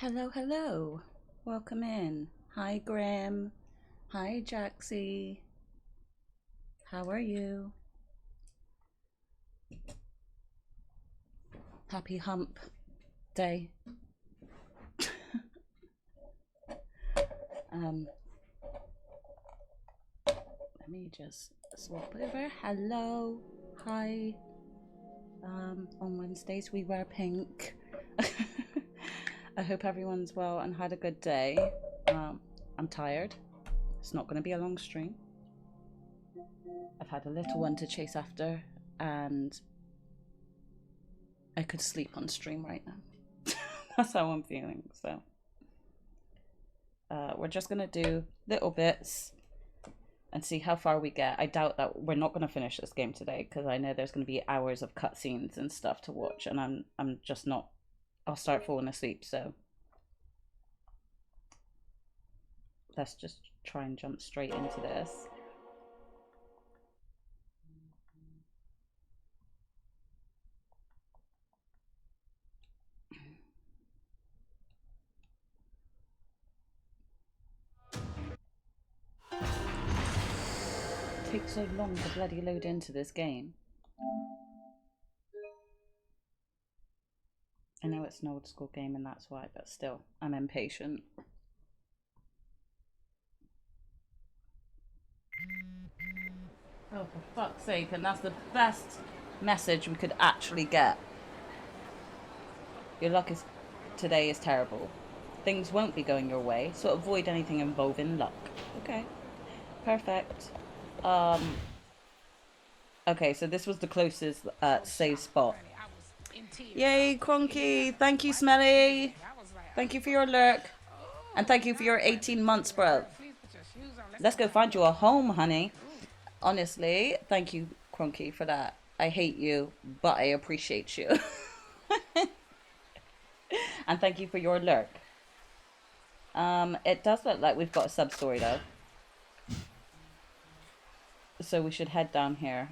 Hello, hello. Welcome in. Hi, Graham. Hi, Jaxie. How are you? Happy hump day. um, Let me just swap over. Hello. Hi. On Wednesdays we wear pink. I hope everyone's well and had a good day. I'm tired. It's not going to be a long stream. I've had a little one to chase after, and I could sleep on stream right now. That's how I'm feeling. So we're just gonna do little bits and see how far we get. I doubt that we're not gonna finish this game today because I know there's gonna be hours of cutscenes and stuff to watch, and I'm just not. I'll start falling asleep. So let's just try and jump straight into this. It takes so long to bloody load into this game. I know it's an old school game and that's why, but still, I'm impatient. Oh, for fuck's sake, and that's the best message we could actually get. Your luck today is terrible. Things won't be going your way, so avoid anything involving luck. Okay, perfect. Okay, so this was the closest save spot. Yay, Cronky! Thank you, Smelly! Thank you for your lurk. And thank you for your 18 months, bro. Let's go find you a home, honey. Honestly, thank you, Cronky, for that. I hate you, but I appreciate you. And thank you for your lurk. It does look like we've got a sub-story, though. So we should head down here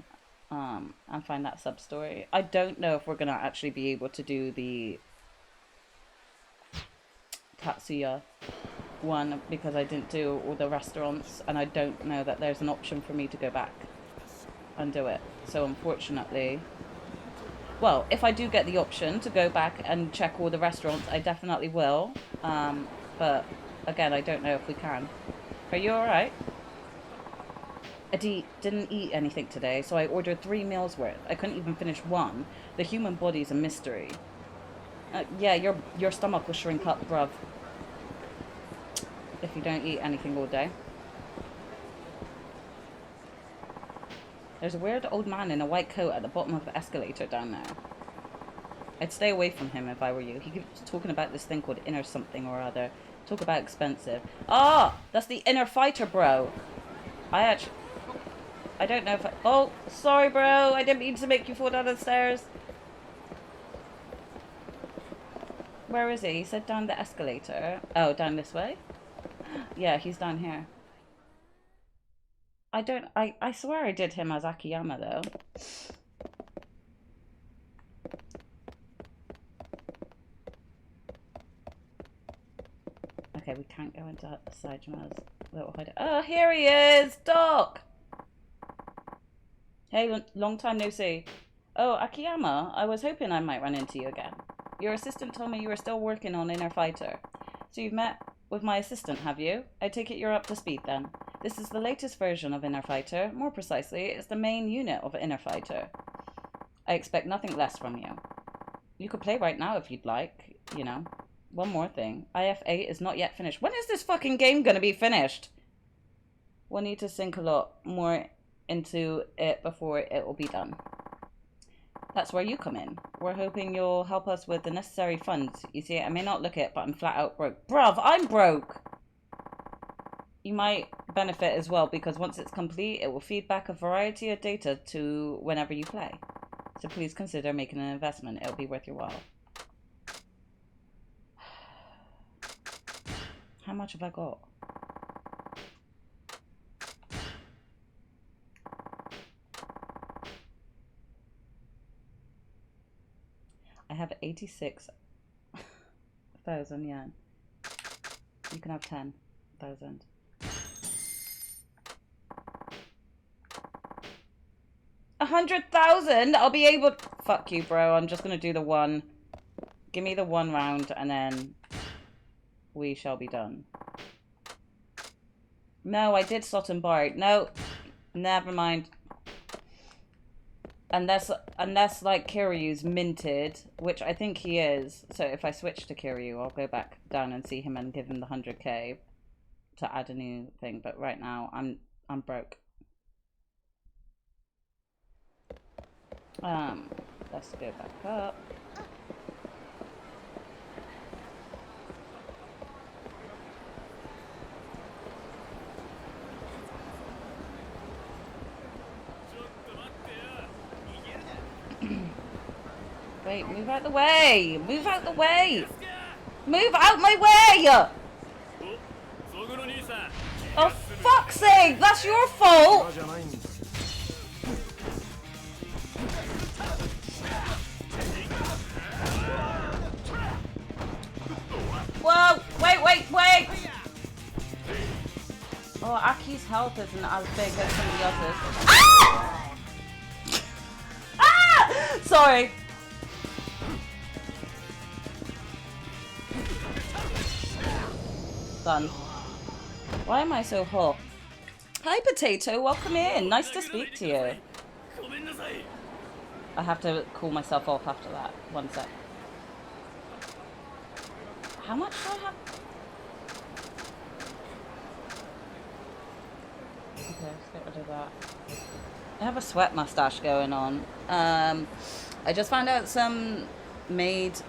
and find that sub-story. I don't know if we're going to actually be able to do the Tatsuya one because I didn't do all the restaurants, and I don't know that there's an option for me to go back and do it. So unfortunately, well, if I do get the option to go back and check all the restaurants, I definitely will. But again, I don't know if we can. Are you alright? I didn't eat anything today, so I ordered 3 meals worth. I couldn't even finish one. The human body's a mystery. Yeah, your stomach will shrink up, bruv, if you don't eat anything all day. There's a weird old man in a white coat at the bottom of the escalator down there. I'd stay away from him if I were you. He keeps talking about this thing called inner something or other. Talk about expensive. Ah, that's the inner fighter, bro. I don't know if oh, sorry, bro. I didn't mean to make you fall down the stairs. Where is he? He said down the escalator. Oh, down this way? Yeah, he's down here. I swear I did him as Akiyama, though. Okay, we can't go into Sajima's little hideout. Oh, here he is! Doc! Hey, long time no see. Oh, Akiyama, I was hoping I might run into you again. Your assistant told me you were still working on Inner Fighter. So you've met with my assistant, have you? I take it you're up to speed then. This is the latest version of Inner Fighter. More precisely, it's the main unit of Inner Fighter. I expect nothing less from you. You could play right now if you'd like, you know. One more thing. IF8 is not yet finished. When is this fucking game gonna be finished? We'll need to sink a lot more into it before it will be done. That's where you come in. We're hoping you'll help us with the necessary funds. You see, I may not look it, but I'm flat out broke. Bruv, I'm broke! You might benefit as well because once it's complete, it will feed back a variety of data to whenever you play. So please consider making an investment. It'll be worth your while. How much have I got? I have 86,000 yen. You can have 10,000. 100,000? I'll be able... Fuck you, bro. I'm just gonna do the one. Give me the one round and then we shall be done. No, I did Slot and Bart. No, never mind. Unless like Kiryu's minted, which I think he is. So if I switch to Kiryu, I'll go back down and see him and give him the 100k to add a new thing. But right now, I'm broke. Let's go back up. Wait, move out the way! Move out the way! Move out my way! Oh, fuck's sake! That's your fault! Whoa! Wait! Oh, Aki's health isn't as big as somebody else's. Ah! Ah! Sorry. Done. Why am I so hot? Hi, Potato. Welcome in. Nice to speak to you. I have to cool myself off after that. One sec. How much do I have? Okay, let's get rid of that. I have a sweat mustache going on. I just found out someone made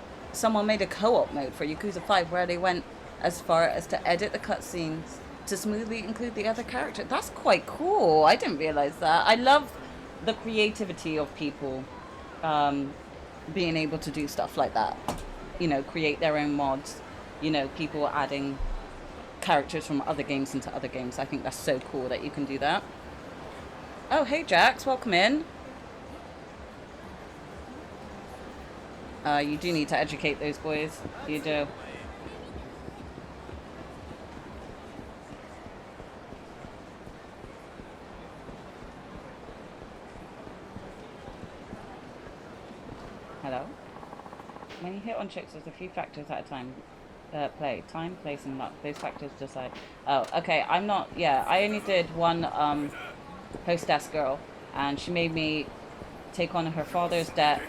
a co-op mode for Yakuza 5 where they went as far as to edit the cutscenes to smoothly include the other character. That's quite cool. I didn't realize that. I love the creativity of people being able to do stuff like that. You know, create their own mods. You know, people adding characters from other games into other games. I think that's so cool that you can do that. Oh, hey Jax, welcome in. You do need to educate those boys. You do. Hello? When you hit on chicks, there's a few factors at a time. Play. Time, place, and luck. Those factors decide. Oh, okay. I'm not... Yeah, I only did one hostess girl. And she made me take on her father's debt.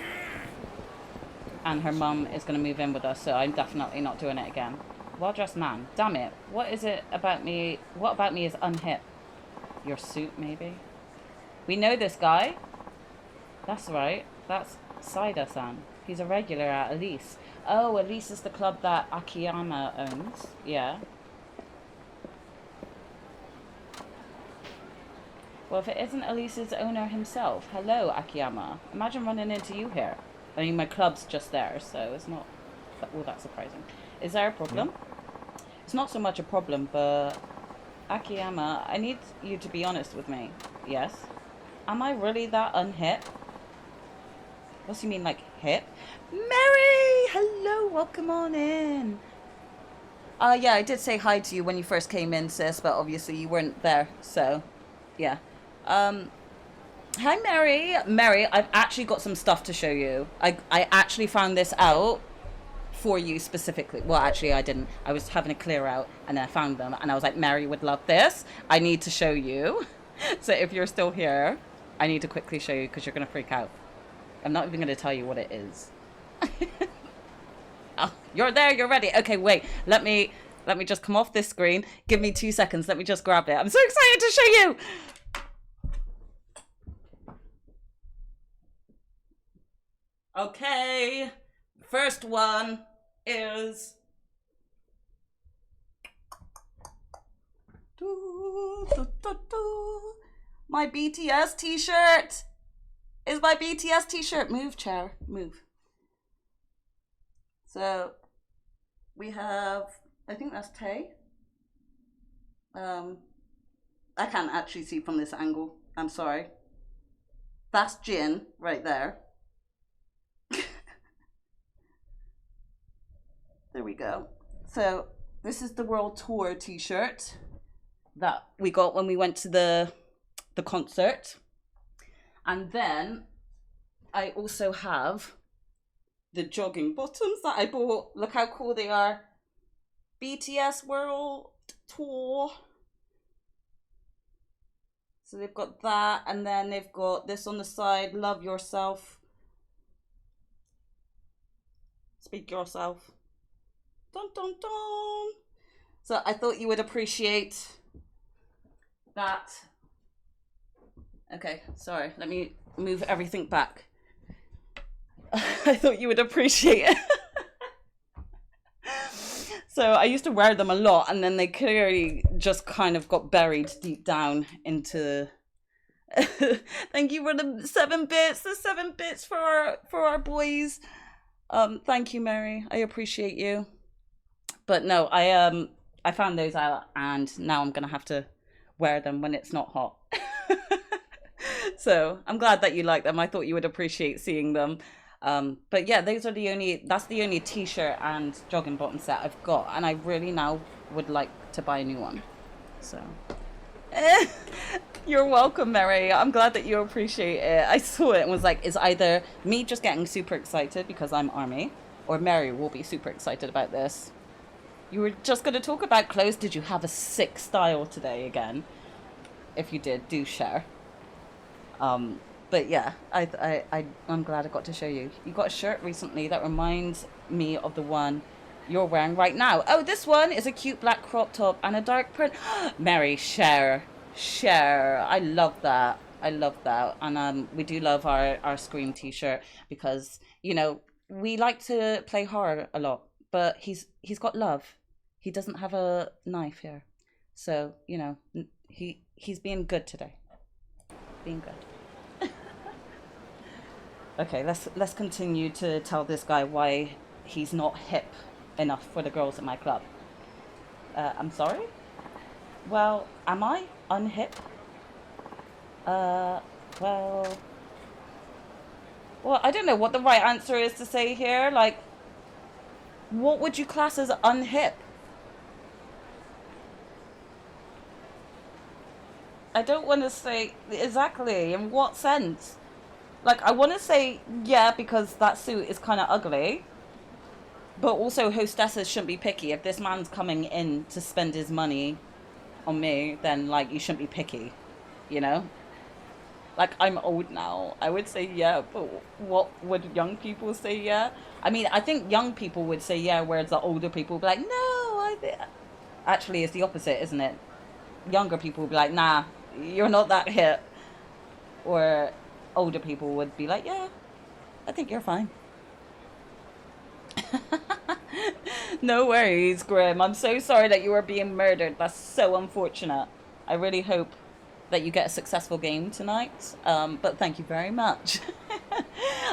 And her mum is going to move in with us. So I'm definitely not doing it again. Well-dressed man. Damn it. What is it about me? What about me is unhip? Your suit, maybe? We know this guy. That's right. That's Saida-san. He's a regular at Elise. Oh, Elise is the club that Akiyama owns. Yeah. Well, if it isn't Elise's owner himself. Hello, Akiyama. Imagine running into you here. I mean, my club's just there, so it's not all that surprising. Is there a problem? It's not so much a problem, but... Akiyama, I need you to be honest with me. Yes? Am I really that unhip? What do you mean, like, hip? Mary! Hello, welcome on in. Yeah, I did say hi to you when you first came in, sis, but obviously you weren't there, so, yeah. Hi, Mary. Mary, I've actually got some stuff to show you. I actually found this out for you specifically. Well, actually, I didn't. I was having a clear out, and then I found them, and I was like, Mary would love this. I need to show you. So if you're still here, I need to quickly show you, because you're going to freak out. I'm not even going to tell you what it is. Oh, you're there, you're ready. Okay, wait. Let me just come off this screen. Give me 2 seconds. Let me just grab it. I'm so excited to show you. Okay. First one is my BTS t-shirt. Is my BTS t-shirt. Move, chair. Move. So we have, I think that's Tay. I can't actually see from this angle. I'm sorry. That's Jin right there. There we go. So this is the World Tour t-shirt that we got when we went to the concert. And then I also have the jogging bottoms that I bought. Look how cool they are. BTS World Tour. So they've got that, and then they've got this on the side, love yourself. Speak yourself. Dun dun dun. So I thought you would appreciate that. Okay, sorry, let me move everything back. I thought you would appreciate it. So I used to wear them a lot, and then they clearly just kind of got buried deep down into... Thank you for the 7 bits. The 7 bits for our boys. Thank you, Mary. I appreciate you. But no, I found those out, and now I'm gonna have to wear them when it's not hot. So I'm glad that you like them. I thought you would appreciate seeing them. But yeah, that's the only t-shirt and jogging bottom set I've got, and I really now would like to buy a new one. So you're welcome, Mary. I'm glad that you appreciate it. I saw it and was like, it's either me just getting super excited because I'm Army, or Mary will be super excited about this. You were just going to talk about clothes. Did you have a sick style today again? If you did, do share. But yeah, I'm glad I got to show you. You got a shirt recently that reminds me of the one you're wearing right now. Oh, this one is a cute black crop top and a dark print. Mary, share. I love that. And we do love our Scream t-shirt because, you know, we like to play hard a lot, but he's got love. He doesn't have a knife here. So, you know, he's being good today. Being good. Okay, let's continue to tell this guy why he's not hip enough for the girls at my club. I'm sorry? Well, am I unhip? Well, I don't know what the right answer is to say here. Like, what would you class as unhip? I don't want to say exactly in what sense. Like, I want to say, yeah, because that suit is kind of ugly. But also, hostesses shouldn't be picky. If this man's coming in to spend his money on me, then, like, you shouldn't be picky, you know? Like, I'm old now. I would say yeah, but what would young people say yeah? I mean, I think young people would say yeah, whereas the older people would be like, no, Actually, it's the opposite, isn't it? Younger people would be like, nah, you're not that hip. Or... older people would be like, yeah, I think you're fine. No worries, Grim. I'm so sorry that you were being murdered. That's so unfortunate. I really hope that you get a successful game tonight. But thank you very much.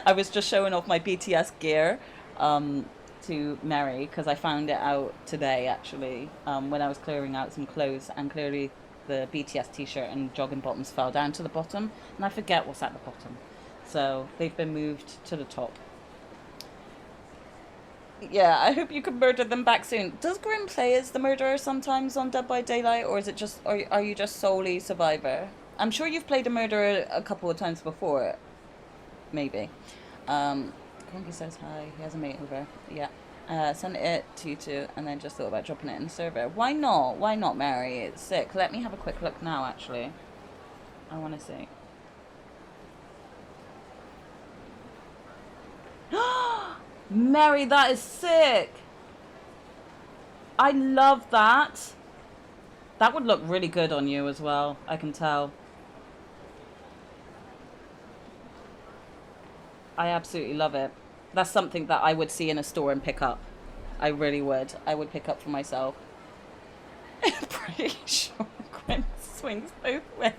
I was just showing off my BTS gear to Mary because I found it out today, actually, when I was clearing out some clothes, and clearly the BTS t-shirt and jogging bottoms fell down to the bottom, and I forget what's at the bottom. So they've been moved to the top. Yeah, I hope you can murder them back soon. Does Grim play as the murderer sometimes on Dead by Daylight, or is it just, are you just solely Survivor? I'm sure you've played a murderer a couple of times before. Maybe. Conky says hi. He has a mate over. Yeah. Sent it to you two, and then just thought about dropping it in the server. Why not? Why not, Mary? It's sick. Let me have a quick look now, actually. I want to see. Mary, that is sick! I love that. That would look really good on you as well, I can tell. I absolutely love it. That's something that I would see in a store and pick up. I really would. I would pick up for myself. Pretty sure Gwen swings both ways.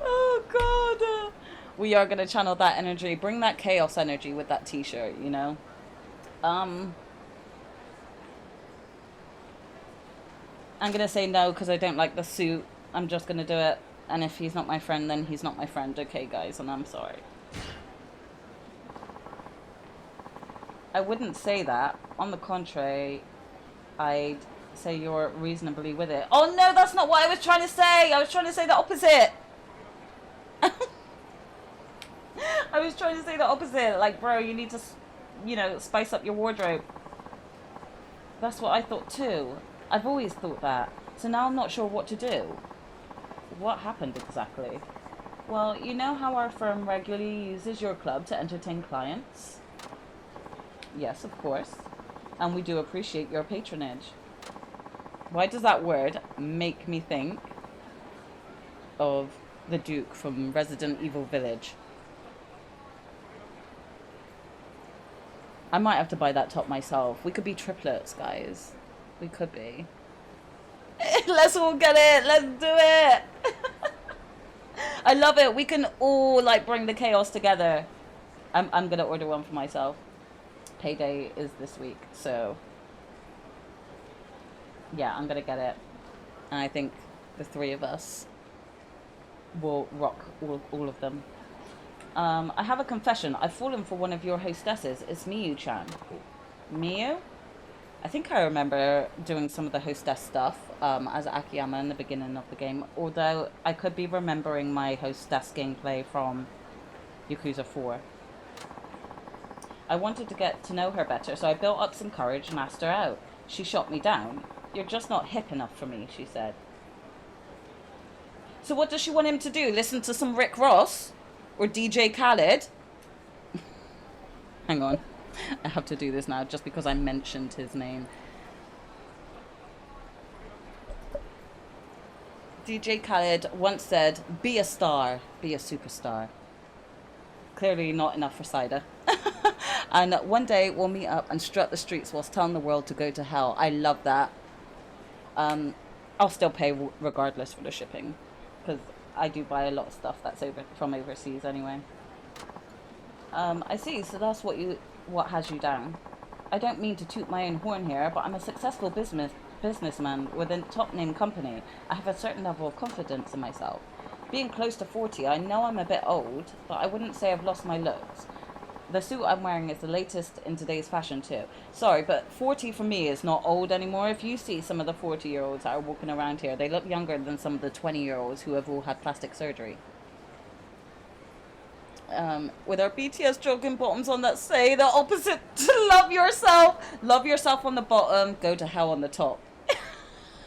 Oh, God. We are going to channel that energy. Bring that chaos energy with that t-shirt, you know? I'm going to say no because I don't like the suit. I'm just going to do it. And if he's not my friend, then he's not my friend. Okay, guys, and I'm sorry. I wouldn't say that. On the contrary, I'd say you're reasonably with it. Oh no, that's not what I was trying to say. I was trying to say the opposite. I was trying to say the opposite. Like, bro, you need to, spice up your wardrobe. That's what I thought too. I've always thought that. So now I'm not sure what to do. What happened exactly? Well, you know how our firm regularly uses your club to entertain clients? Yes, of course. And we do appreciate your patronage. Why does that word make me think of the Duke from Resident Evil Village? I might have to buy that top myself. We could be triplets, guys. We could be. Let's all get it. Let's do it. I love it. We can all like bring the chaos together. I'm gonna order one for myself. Payday is this week, so yeah, I'm gonna get it. And I think the three of us will rock all of them. I have a confession. I've fallen for one of your hostesses. It's Miyu-chan. Miyu? I think I remember doing some of the hostess stuff as Akiyama in the beginning of the game, although I could be remembering my hostess gameplay from Yakuza 4. I wanted to get to know her better, so I built up some courage and asked her out. She shot me down. You're just not hip enough for me, she said. So what does she want him to do? Listen to some Rick Ross? Or DJ Khaled? Hang on. I have to do this now just because I mentioned his name. DJ Khaled once said, be a star, be a superstar. Clearly not enough for Saida. And one day we'll meet up and strut the streets whilst telling the world to go to hell. I love that. I'll still pay regardless for the shipping, because I do buy a lot of stuff that's from overseas anyway. I see, so that's what has you down. I don't mean to toot my own horn here, but I'm a successful businessman with a top name company. I have a certain level of confidence in myself. Being close to 40, I know I'm a bit old, but I wouldn't say I've lost my looks. The suit I'm wearing is the latest in today's fashion too. Sorry, but 40 for me is not old anymore. If you see some of the 40-year-olds that are walking around here, they look younger than some of the 20-year-olds who have all had plastic surgery. With our BTS jogging bottoms on that say the opposite to love yourself. Love yourself on the bottom, go to hell on the top.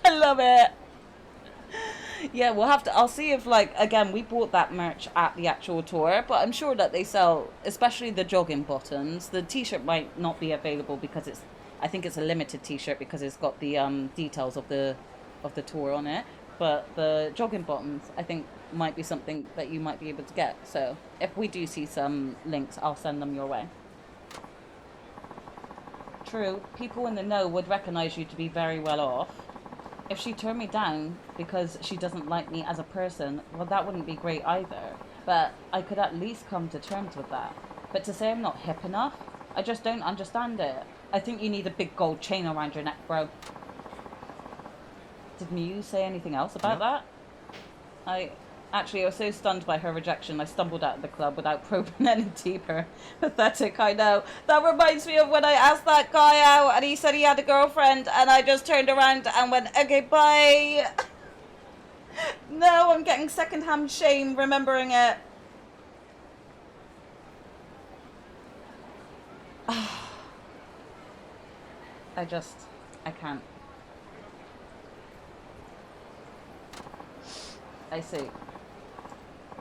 I love it. Yeah, we'll have to. I'll see if, like, again, we bought that merch at the actual tour, but I'm sure that they sell, especially the jogging bottoms. The t-shirt might not be available because I think it's a limited t-shirt because it's got the details of the tour on it. But the jogging bottoms, I think, might be something that you might be able to get. So if we do see some links, I'll send them your way. True, people in the know would recognize you to be very well off. If she turned me down because she doesn't like me as a person, well, that wouldn't be great either. But I could at least come to terms with that. But to say I'm not hip enough, I just don't understand it. I think you need a big gold chain around your neck, bro. Did Miyu say anything else about that? I was so stunned by her rejection, I stumbled out of the club without probing any deeper. Pathetic, I know. That reminds me of when I asked that guy out and he said he had a girlfriend and I just turned around and went, okay, bye. No, I'm getting secondhand shame remembering it. I can't. I see.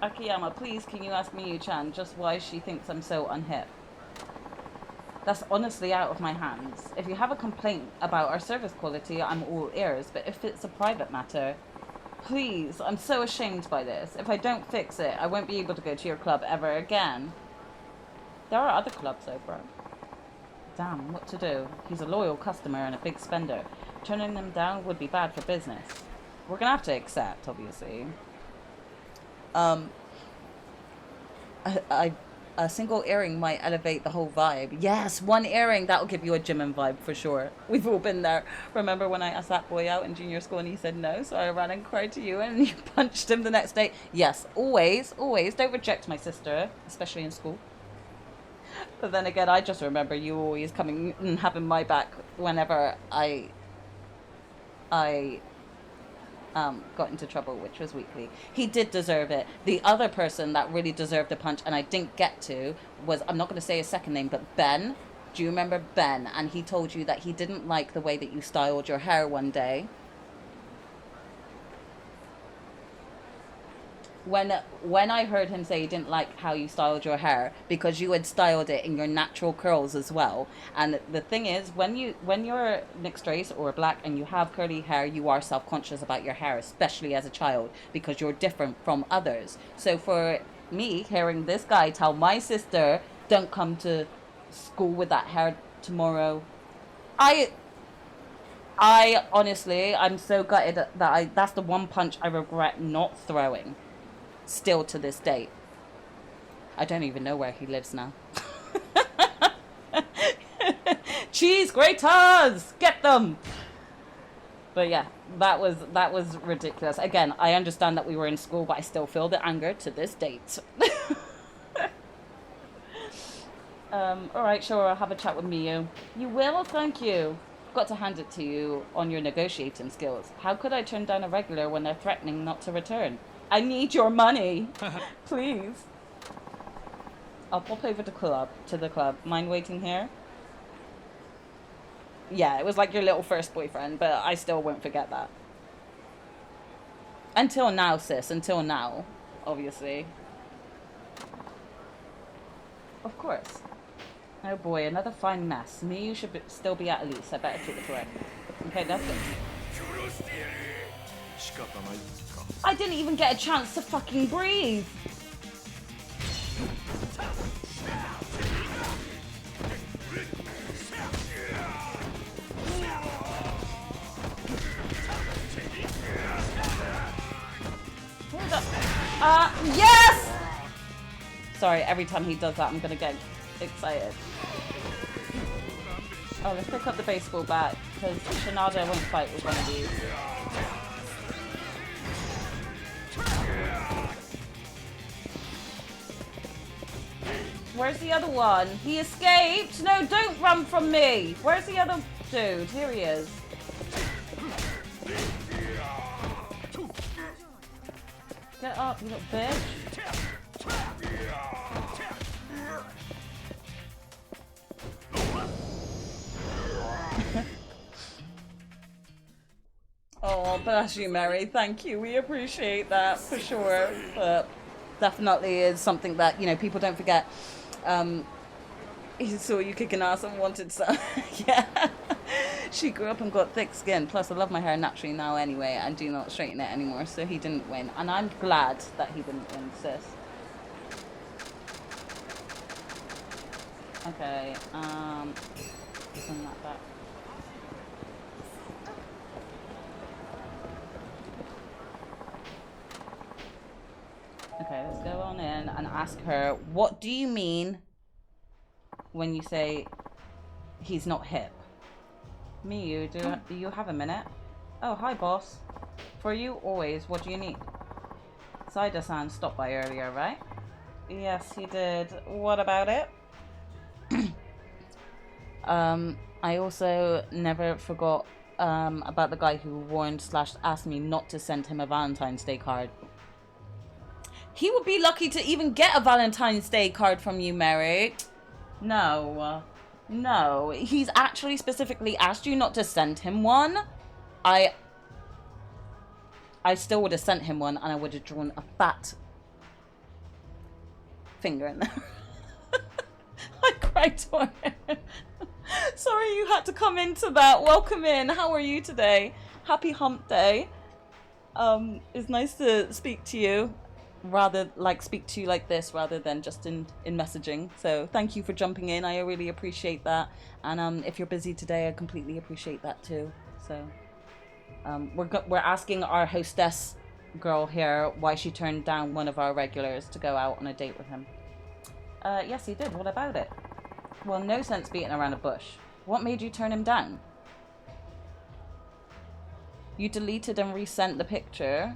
Akiyama, please can you ask Miyu-chan just why she thinks I'm so unhip? That's honestly out of my hands. If you have a complaint about our service quality, I'm all ears, but if it's a private matter, please, I'm so ashamed by this. If I don't fix it, I won't be able to go to your club ever again. There are other clubs though, bro. Damn, what to do? He's a loyal customer and a big spender. Turning them down would be bad for business. We're gonna have to accept, obviously. A single earring might elevate the whole vibe. Yes, one earring, that'll give you a Jimin vibe for sure. We've all been there. Remember when I asked that boy out in junior school and he said no, so I ran and cried to you and you punched him the next day? Yes, always, always. Don't reject my sister, especially in school. But then again, I just remember you always coming and having my back whenever I got into trouble, which was weekly. He did deserve it. The other person that really deserved a punch, and I didn't get to, was, I'm not going to say his second name, but Ben. Do you remember Ben? And he told you that he didn't like the way that you styled your hair one day. When I heard him say he didn't like how you styled your hair because you had styled it in your natural curls as well. And the thing is, when you're mixed race or black and you have curly hair, you are self-conscious about your hair, especially as a child, because you're different from others. So for me, hearing this guy tell my sister, don't come to school with that hair tomorrow, I honestly, I'm so gutted that that's the one punch I regret not throwing still to this date. I don't even know where he lives now. Cheese graters, get them. But yeah, that was ridiculous. Again, I understand that we were in school, but I still feel the anger to this date. Alright, sure, I'll have a chat with Miyu. You will? Thank you. Got to hand it to you on your negotiating skills. How could I turn down a regular when they're threatening not to return? I need your money. Please. I'll pop over to the club. Mind waiting here? Yeah, it was like your little first boyfriend, but I still won't forget that. Until now, sis. Until now. Obviously. Of course. Oh boy, another fine mess. Me, you should still be at Elise. I better talk to her. Okay, that's good. I didn't even get a chance to fucking breathe. Yes! Sorry, every time he does that, I'm gonna get excited. Oh, let's pick up the baseball bat, because Shinada won't fight with one of these. Where's the other one? He escaped! No, don't run from me! Where's the other dude? Here he is. Get up, you little bitch. Oh, bless you, Mary. Thank you. We appreciate that for sure. But definitely is something that, you know, people don't forget. He saw you kicking ass and wanted some. Yeah. She grew up and got thick skin. Plus, I love my hair naturally now anyway and do not straighten it anymore. So he didn't win. And I'm glad that he didn't win, sis. Okay. Send that back. Okay, let's go on in and ask her, what do you mean when you say he's not hip? Miyu, do you have a minute? Oh, hi, boss. For you, always, what do you need? Saida-san stopped by earlier, right? Yes, he did. What about it? I also never forgot about the guy who warned / asked me not to send him a Valentine's Day card. He would be lucky to even get a Valentine's Day card from you, Mary. No. No. He's actually specifically asked you not to send him one. I still would have sent him one, and I would have drawn a fat finger in there. I cried for him. Sorry you had to come into that. Welcome in. How are you today? Happy hump day. It's nice to speak to you. Speak to you like this rather than just in messaging. So thank you for jumping in. I really appreciate that. And if you're busy today, I completely appreciate that too. So we're asking our hostess girl here why she turned down one of our regulars to go out on a date with him. Yes, he did. What about it? Well, no sense beating around a bush. What made you turn him down? You deleted and resent the picture.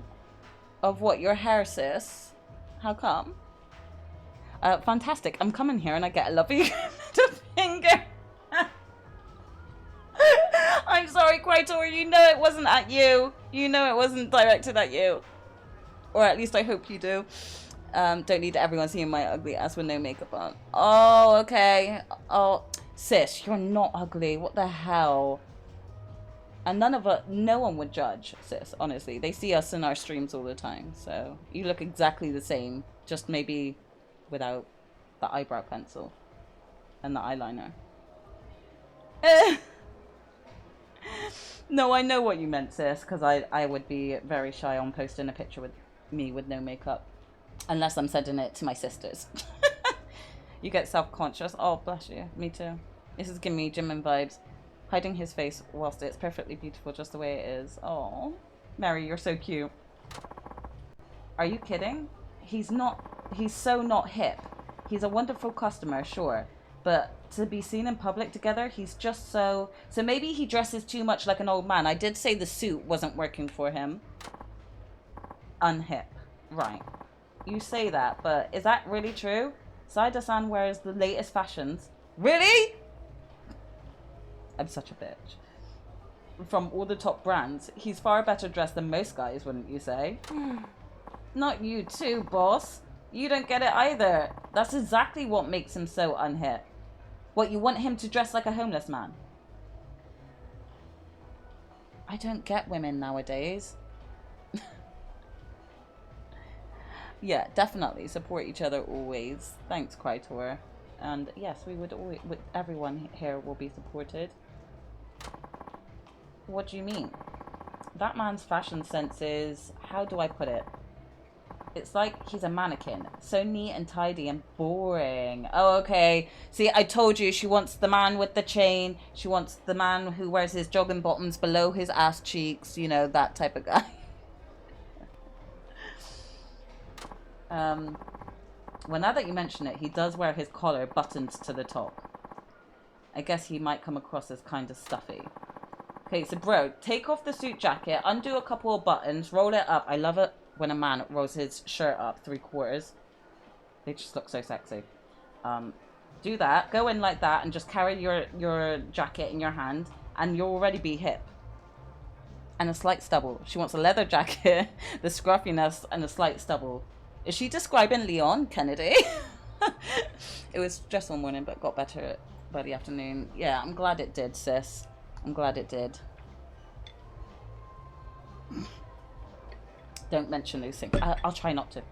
Of what, your hair, sis? How come? Fantastic. I'm coming here and I get a lovely middle finger. I'm sorry, Quaitor, you know it wasn't at you. You know it wasn't directed at you. Or at least I hope you do. Don't need everyone seeing my ugly ass with no makeup on. Oh, okay. Oh, sis, you're not ugly. What the hell? And no one would judge, sis, honestly. They see us in our streams all the time. So you look exactly the same. Just maybe without the eyebrow pencil and the eyeliner. No, I know what you meant, sis, because I would be very shy on posting a picture with me with no makeup. Unless I'm sending it to my sisters. You get self-conscious. Oh, bless you. Me too. This is giving me Jimin vibes. Hiding his face whilst it's perfectly beautiful just the way it is. Oh, Mary, you're so cute. Are you kidding? He's so not hip. He's a wonderful customer, sure. But to be seen in public together, he's just so maybe he dresses too much like an old man. I did say the suit wasn't working for him. Unhip. Right. You say that, but is that really true? Saida-san wears the latest fashions. Really? I'm such a bitch. From all the top brands, he's far better dressed than most guys, wouldn't you say? Not you too, boss. You don't get it either. That's exactly what makes him so unhip. What, you want him to dress like a homeless man? I don't get women nowadays. Yeah, definitely support each other always. Thanks, Quaitor. And yes, we would always, everyone here will be supported. What do you mean? That man's fashion sense is, how do I put it? It's like he's a mannequin. So neat and tidy and boring. Oh, okay. See, I told you she wants the man with the chain. She wants the man who wears his jogging bottoms below his ass cheeks. You know, that type of guy. Well, now that you mention it, he does wear his collar buttoned to the top. I guess he might come across as kind of stuffy. Okay, so bro, take off the suit jacket, undo a couple of buttons, roll it up. I love it when a man rolls his shirt up 3/4. They just look so sexy. Do that, go in like that, and just carry your jacket in your hand, and you'll already be hip. And a slight stubble. She wants a leather jacket, the scruffiness, and a slight stubble. Is she describing Leon Kennedy? It was stressful morning, but got better by the afternoon. Yeah, I'm glad it did, sis. I'm glad it did. Don't mention those things. I'll try not to.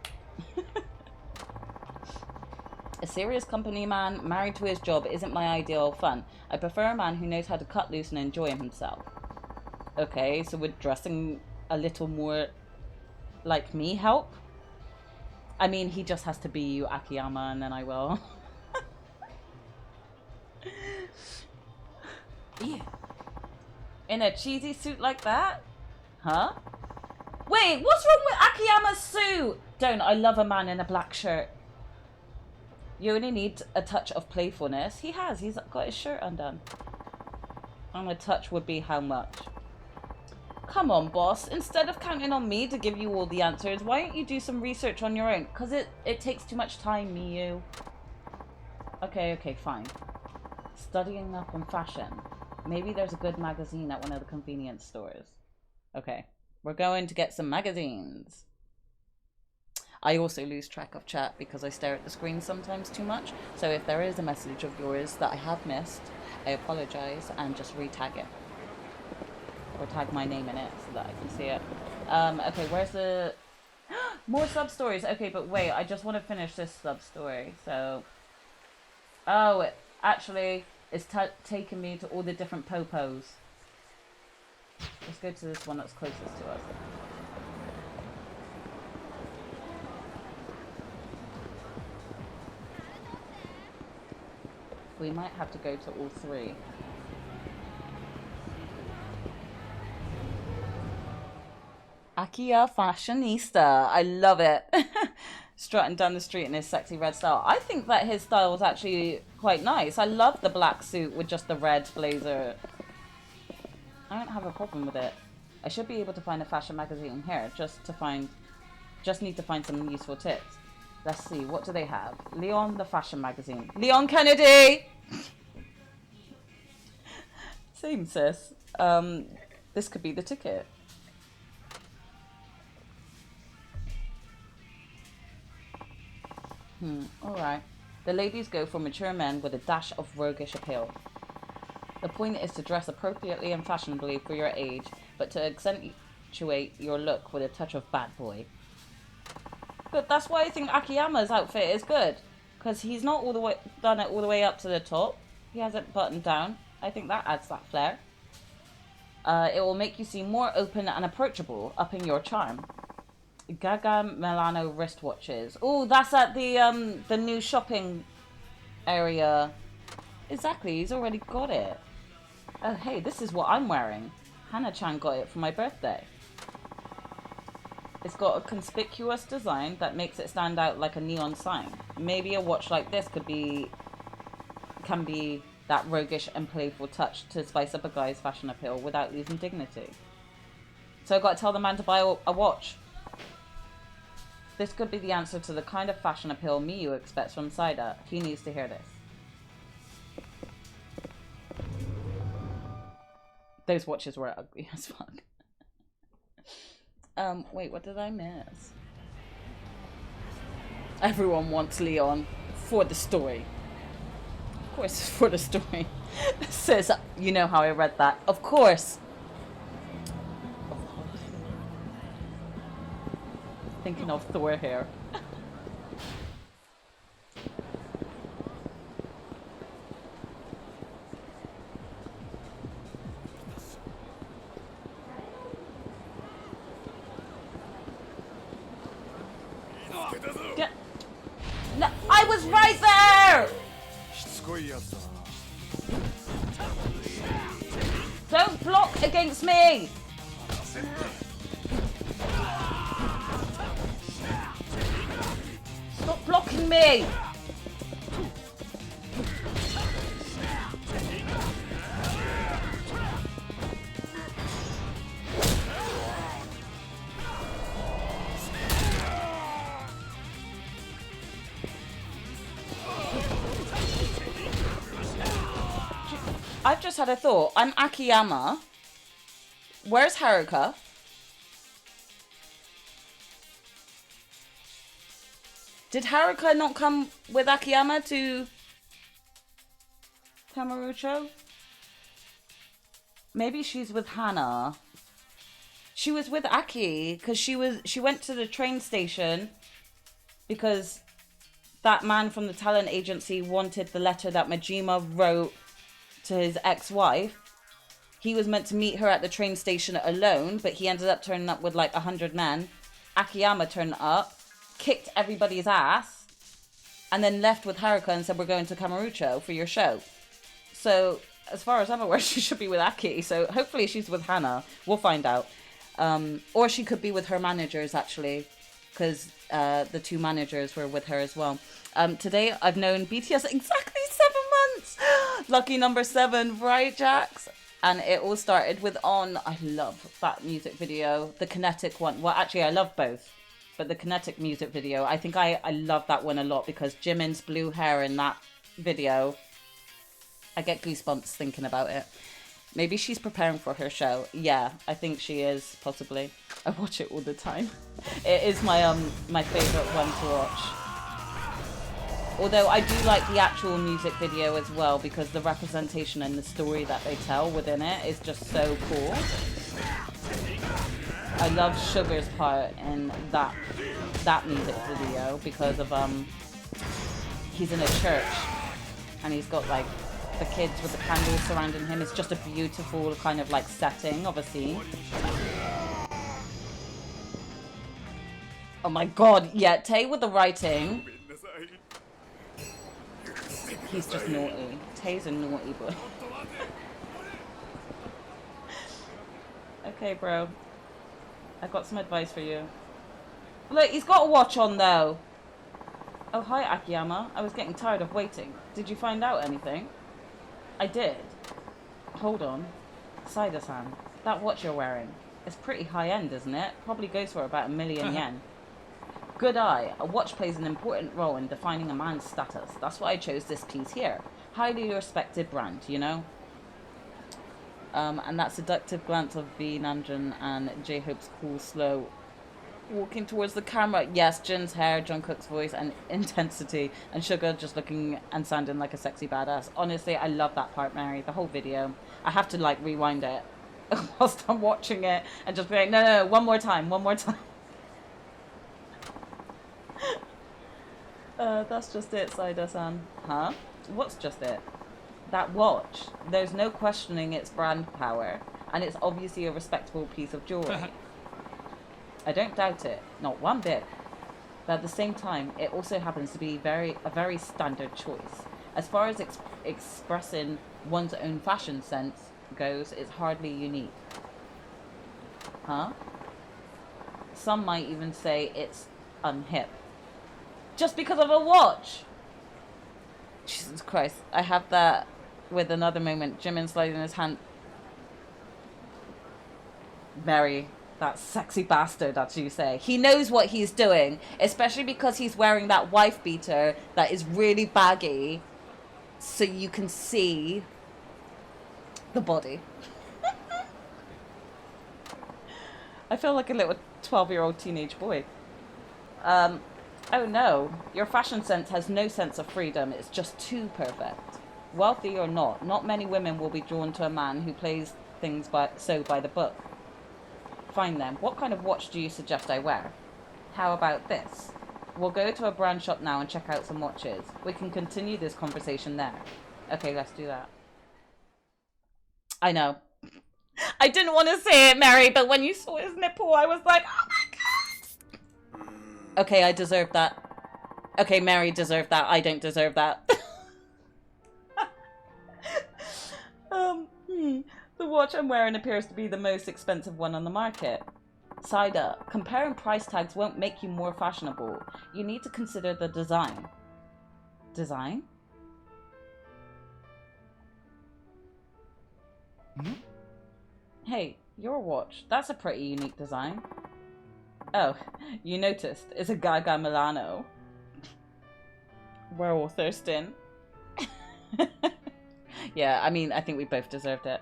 A serious company man married to his job isn't my ideal fun. I prefer a man who knows how to cut loose and enjoy himself. Okay, so would dressing a little more like me help? I mean, he just has to be you, Akiyama, and then I will. Yeah. In a cheesy suit like that? Huh? Wait, what's wrong with Akiyama's suit? Don't, I love a man in a black shirt. You only need a touch of playfulness. He's got his shirt undone. And a touch would be how much? Come on, boss. Instead of counting on me to give you all the answers, why don't you do some research on your own? Because it takes too much time, Miyu. Okay, fine. Studying up on fashion. Maybe there's a good magazine at one of the convenience stores. Okay, we're going to get some magazines. I also lose track of chat because I stare at the screen sometimes too much. So if there is a message of yours that I have missed, I apologize and just re-tag it. Or tag my name in it so that I can see it. Okay, where's the... More sub-stories. Okay, but wait, I just want to finish this sub-story. So... Oh, actually, it's taken me to all the different popos. Let's go to this one that's closest to us. We might have to go to all three. Akiya fashionista. I love it. Strutting down the street in his sexy red style. I think that his style is actually quite nice. I love the black suit with just the red blazer. I don't have a problem with it. I should be able to find a fashion magazine here just need to find some useful tips. Let's see, what do they have? Leon, the fashion magazine. Leon Kennedy! Same, sis. This could be the ticket. Alright. The ladies go for mature men with a dash of roguish appeal. The point is to dress appropriately and fashionably for your age, but to accentuate your look with a touch of bad boy. But that's why I think Akiyama's outfit is good. Because he's not all the way done it all the way up to the top. He has it buttoned down. I think that adds that flair. It will make you seem more open and approachable, upping your charm. Gaga Milano wristwatches. Oh, that's at the new shopping area. Exactly, he's already got it. Oh, hey, this is what I'm wearing. Hana-chan got it for my birthday. It's got a conspicuous design that makes it stand out like a neon sign. Maybe a watch like this can be that roguish and playful touch to spice up a guy's fashion appeal without losing dignity. So I've got to tell the man to buy a watch. This could be the answer to the kind of fashion appeal Miyu expects from Saida. He needs to hear this. Those watches were ugly as fuck. Wait, what did I miss? Everyone wants Leon for the story. Of course it's for the story. Says, you know how I read that. Of course. Thinking of Thor here. Yeah. No, I was right there! Don't block against me! Stop blocking me! I've just had a thought. I'm Akiyama. Where's Haruka? Did Haruka not come with Akiyama to Kamurocho? Maybe she's with Hana. She was with Aki because she went to the train station because that man from the talent agency wanted the letter that Majima wrote to his ex-wife. He was meant to meet her at the train station alone, but he ended up turning up with like 100 men. Akiyama turned up, kicked everybody's ass, and then left with Haruka and said, we're going to Kamurocho for your show. So as far as I'm aware, she should be with Aki. So hopefully she's with Hana. We'll find out. Or she could be with her managers, actually, because the two managers were with her as well. Today, I've known BTS exactly 7 months. Lucky number 7, right, Jax? And it all started with On. I love that music video. The Kinetic one. Well, actually, I love both. But the Kinetic music video, I think I love that one a lot because Jimin's blue hair in that video, I get goosebumps thinking about it. Maybe she's preparing for her show. Yeah, I think she is, possibly. I watch it all the time. It is my my favourite one to watch. Although I do like the actual music video as well because the representation and the story that they tell within it is just so cool. I love Sugar's part in that music video because of he's in a church and he's got like the kids with the candles surrounding him. It's just a beautiful kind of like setting of a scene. Oh my god, yeah, Tay with the writing. He's just naughty. Tay's a naughty boy. Okay, bro. I've got some advice for you. Look, he's got a watch on though. Oh, hi Akiyama. I was getting tired of waiting. Did you find out anything? I did. Hold on. Saida-san, that watch you're wearing, it's pretty high-end, isn't it? Probably goes for about 1 million yen. Good eye. A watch plays an important role in defining a man's status. That's why I chose this piece here. Highly respected brand, you know? And that seductive glance of V. Nanjan and J-Hope's cool, slow walking towards the camera. Yes, Jin's hair, Jungkook's voice, and intensity, and Sugar just looking and sounding like a sexy badass. Honestly, I love that part, Mary. The whole video. I have to like rewind it whilst I'm watching it and just be like, no, one more time. That's just it, Saida-san. Huh? What's just it? That watch. There's no questioning its brand power, and it's obviously a respectable piece of jewelry. I don't doubt it, not one bit. But at the same time, it also happens to be a very standard choice. As far as expressing one's own fashion sense goes, it's hardly unique. Huh? Some might even say it's unhip. Just because of a watch! Jesus Christ, I have that with another moment. Jimin sliding his hand. Mary, that sexy bastard, as you say. He knows what he's doing, especially because he's wearing that wife beater that is really baggy, so you can see the body. I feel like a little 12-year-old teenage boy. Oh no, your fashion sense has no sense of freedom. It's just too perfect. Wealthy or not many women will be drawn to a man who plays things by the book. Fine then, what kind of watch do you suggest I wear? How about this? We'll go to a brand shop now and check out some watches. We can continue this conversation there. Okay, let's do that. I know. I didn't want to say it, Mary, but when you saw his nipple, I was like, oh my god! Okay, I deserve that. Okay, Mary deserved that. I don't deserve that. The watch I'm wearing appears to be the most expensive one on the market. Saida, comparing price tags won't make you more fashionable. You need to consider the design. Design? Hmm? Hey, your watch. That's a pretty unique design. Oh, you noticed. It's a Gaga Milano. We're all thirsting. Yeah, I mean, I think we both deserved it.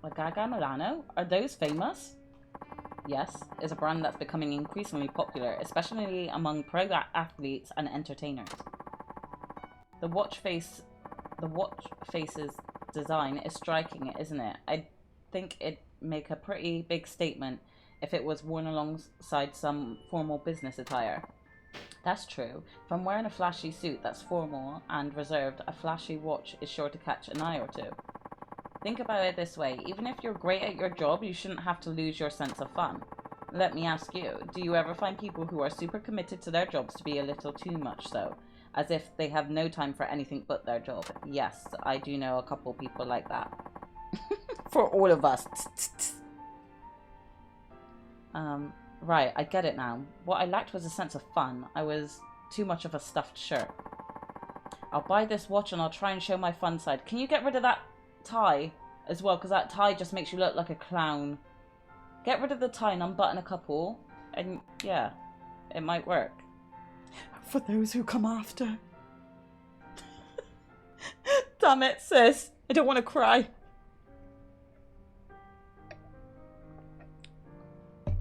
A Gaga Milano? Are those famous? Yes, it's a brand that's becoming increasingly popular, especially among pro athletes and entertainers. The watch face's design is striking, isn't it? I think it'd make a pretty big statement if it was worn alongside some formal business attire. That's true. If I'm wearing a flashy suit that's formal and reserved, a flashy watch is sure to catch an eye or two. Think about it this way, even if you're great at your job, you shouldn't have to lose your sense of fun. Let me ask you, do you ever find people who are super committed to their jobs to be a little too much so? As if they have no time for anything but their job. Yes, I do know a couple people like that. For all of us. Right, I get it now. What I lacked was a sense of fun. I was too much of a stuffed shirt. I'll buy this watch and I'll try and show my fun side. Can you get rid of that tie as well? Because that tie just makes you look like a clown. Get rid of the tie and unbutton a couple. And yeah, it might work. For those who come after. Damn it, sis. I don't want to cry.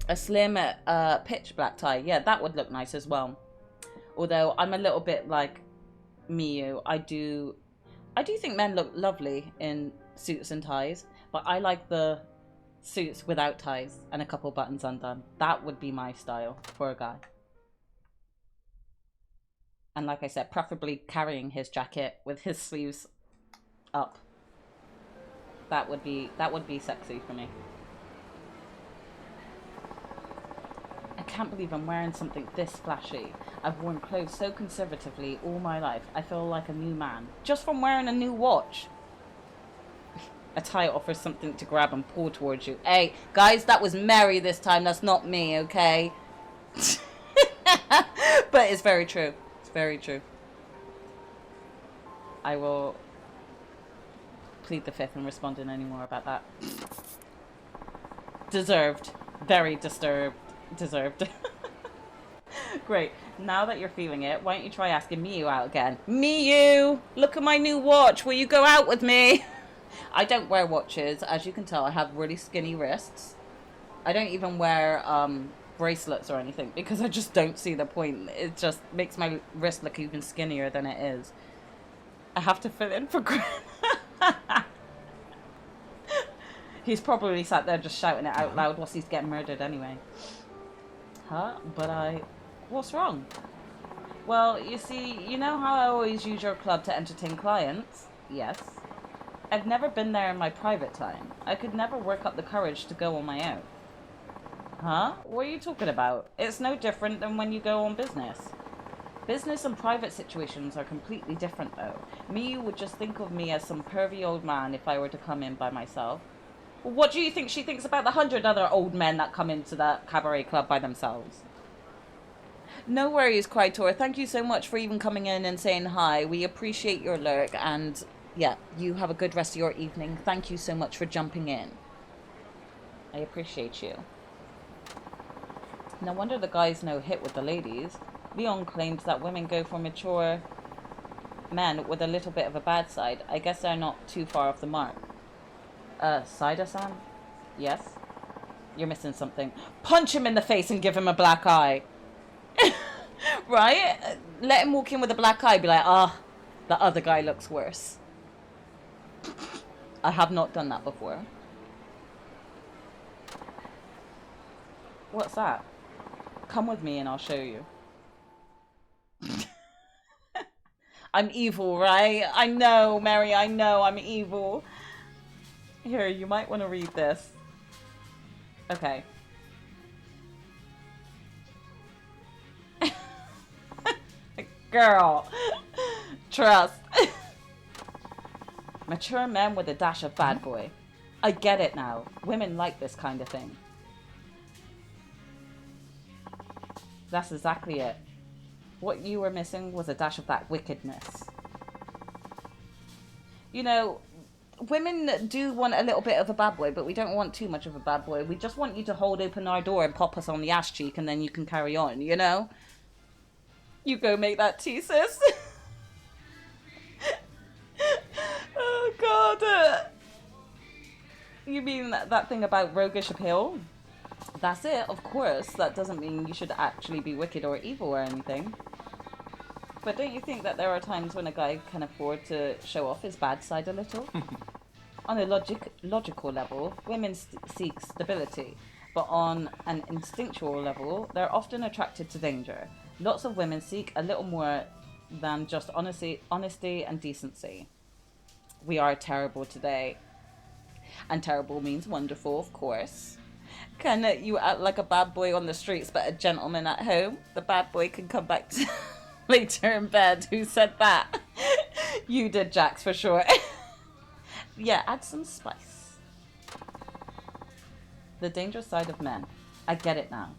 A slim pitch black tie. Yeah, that would look nice as well. Although I'm a little bit like Miyu. I do think men look lovely in suits and ties, but I like the suits without ties and a couple buttons undone. That would be my style for a guy. And like I said, preferably carrying his jacket with his sleeves up. That would be sexy for me. I can't believe I'm wearing something this flashy. I've worn clothes so conservatively all my life. I feel like a new man. Just from wearing a new watch. A tie offers something to grab and pull towards you. Hey, guys, that was Mary this time. That's not me, okay? But it's very true. It's very true. I will plead the fifth and respond in any more about that. Deserved. Very disturbed. Deserved. Great. Now that you're feeling it, why don't you try asking Miyu out again? Miyu! Look at my new watch. Will you go out with me? I don't wear watches. As you can tell, I have really skinny wrists. I don't even wear bracelets or anything because I just don't see the point. It just makes my wrist look even skinnier than it is. I have to fill in for Grim. He's probably sat there just shouting it out loud whilst he's getting murdered anyway. Huh? But what's wrong? Well, you see, you know how I always use your club to entertain clients? Yes. I've never been there in my private time. I could never work up the courage to go on my own. Huh? What are you talking about? It's no different than when you go on business. Business and private situations are completely different, though. Miyu would just think of me as some pervy old man if I were to come in by myself. Well, what do you think she thinks about the 100 other old men that come into that cabaret club by themselves? No worries, Krytor. Thank you so much for even coming in and saying hi. We appreciate your lurk, and yeah, you have a good rest of your evening. Thank you so much for jumping in. I appreciate you. No wonder the guy's no hit with the ladies. Leon claims that women go for mature men with a little bit of a bad side. I guess they're not too far off the mark. Saida-san? Yes? You're missing something. Punch him in the face and give him a black eye. Right? Let him walk in with a black eye. Be like, the other guy looks worse. I have not done that before. What's that? Come with me and I'll show you. I'm evil, right? I know, Mary, I know I'm evil. Here, you might want to read this. Okay. Girl. Trust. Mature men with a dash of bad boy. I get it now. Women like this kind of thing. That's exactly it. What you were missing was a dash of that wickedness. You know, women do want a little bit of a bad boy, but we don't want too much of a bad boy. We just want you to hold open our door and pop us on the ass cheek, and then you can carry on, you know? You go make that tea, sis. Oh, God. You mean that thing about roguish appeal? That's it, of course. That doesn't mean you should actually be wicked or evil or anything. But don't you think that there are times when a guy can afford to show off his bad side a little? On a logical level, women seek stability. But on an instinctual level, they're often attracted to danger. Lots of women seek a little more than just honesty and decency. We are terrible today. And terrible means wonderful, of course. Can you act like a bad boy on the streets but a gentleman at home? The bad boy can come back to later in bed. Who said that? You did, Jax, for sure. Yeah, add some spice. The dangerous side of men. I get it now.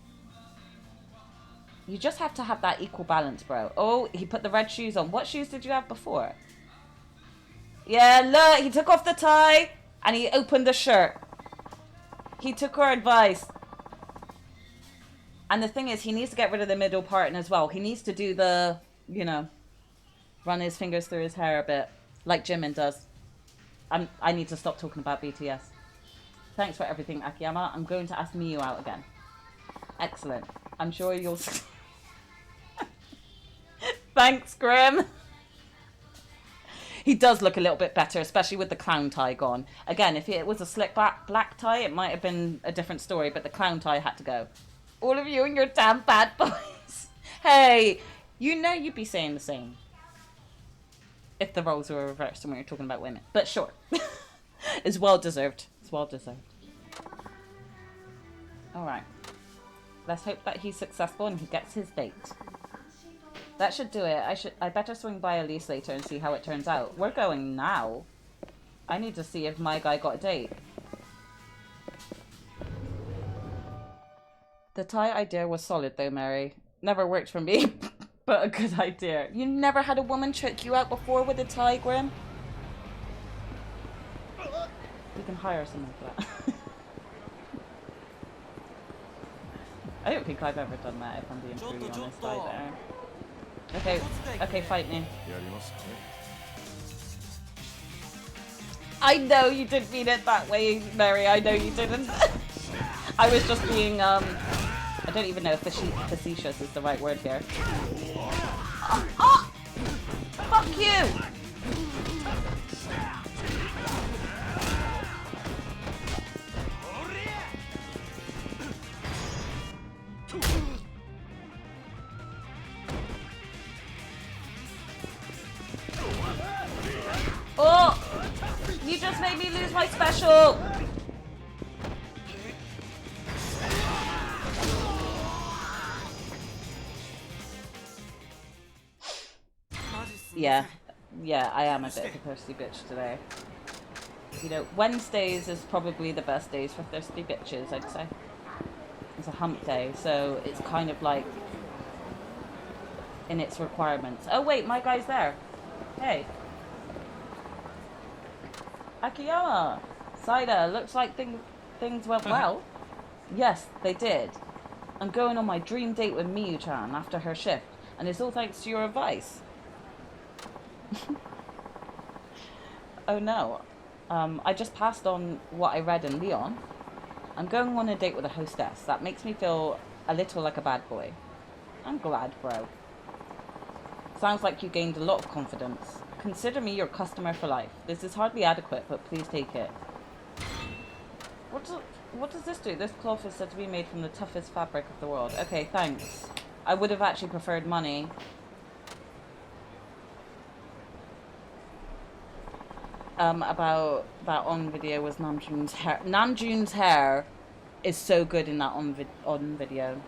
You just have to have that equal balance, bro. Oh, he put the red shoes on. What shoes did you have before? Yeah, look, he took off the tie and he opened the shirt. He took our advice. And the thing is, he needs to get rid of the middle part as well. He needs to do the, you know, run his fingers through his hair a bit, like Jimin does. I need to stop talking about BTS. Thanks for everything, Akiyama. I'm going to ask Miyu out again. Excellent. I'm sure you'll... Thanks, Grim. He does look a little bit better, especially with the clown tie gone. Again, if it was a slick black tie, it might have been a different story, but the clown tie had to go. All of you and your damn bad boys. Hey, you know you'd be saying the same if the roles were reversed and we were talking about women. But sure. It's well deserved. It's well deserved. Alright. Let's hope that he's successful and he gets his date. That should do it. I better swing by Elise later and see how it turns out. We're going now. I need to see if my guy got a date. The tie idea was solid though, Mary. Never worked for me, but a good idea. You never had a woman trick you out before with a tie, Grim? We can hire someone for that. I don't think I've ever done that, if I'm being truly honest either. Okay, fight me. I know you didn't mean it that way, Mary. I know you didn't. I was just being, I don't even know if facetious is the right word here. Oh! Fuck you! Oh! You just made me lose my special! Yeah, I am a bit of a thirsty bitch today. You know, Wednesdays is probably the best days for thirsty bitches, I'd say. It's a hump day, so it's kind of like in its requirements. Oh wait, my guy's there. Hey. Akiyama! Saida, looks like things went well. Yes, they did. I'm going on my dream date with Miyu-chan after her shift, and it's all thanks to your advice. Oh no. I just passed on what I read in Leon. I'm going on a date with a hostess. That makes me feel a little like a bad boy. I'm glad, bro. Sounds like you gained a lot of confidence. Consider me your customer for life. This is hardly adequate, but please take it. What does this do? This cloth is said to be made from the toughest fabric of the world. Okay, thanks. I would have actually preferred money. About that on video was Namjoon's hair. Namjoon's hair is so good in that on video.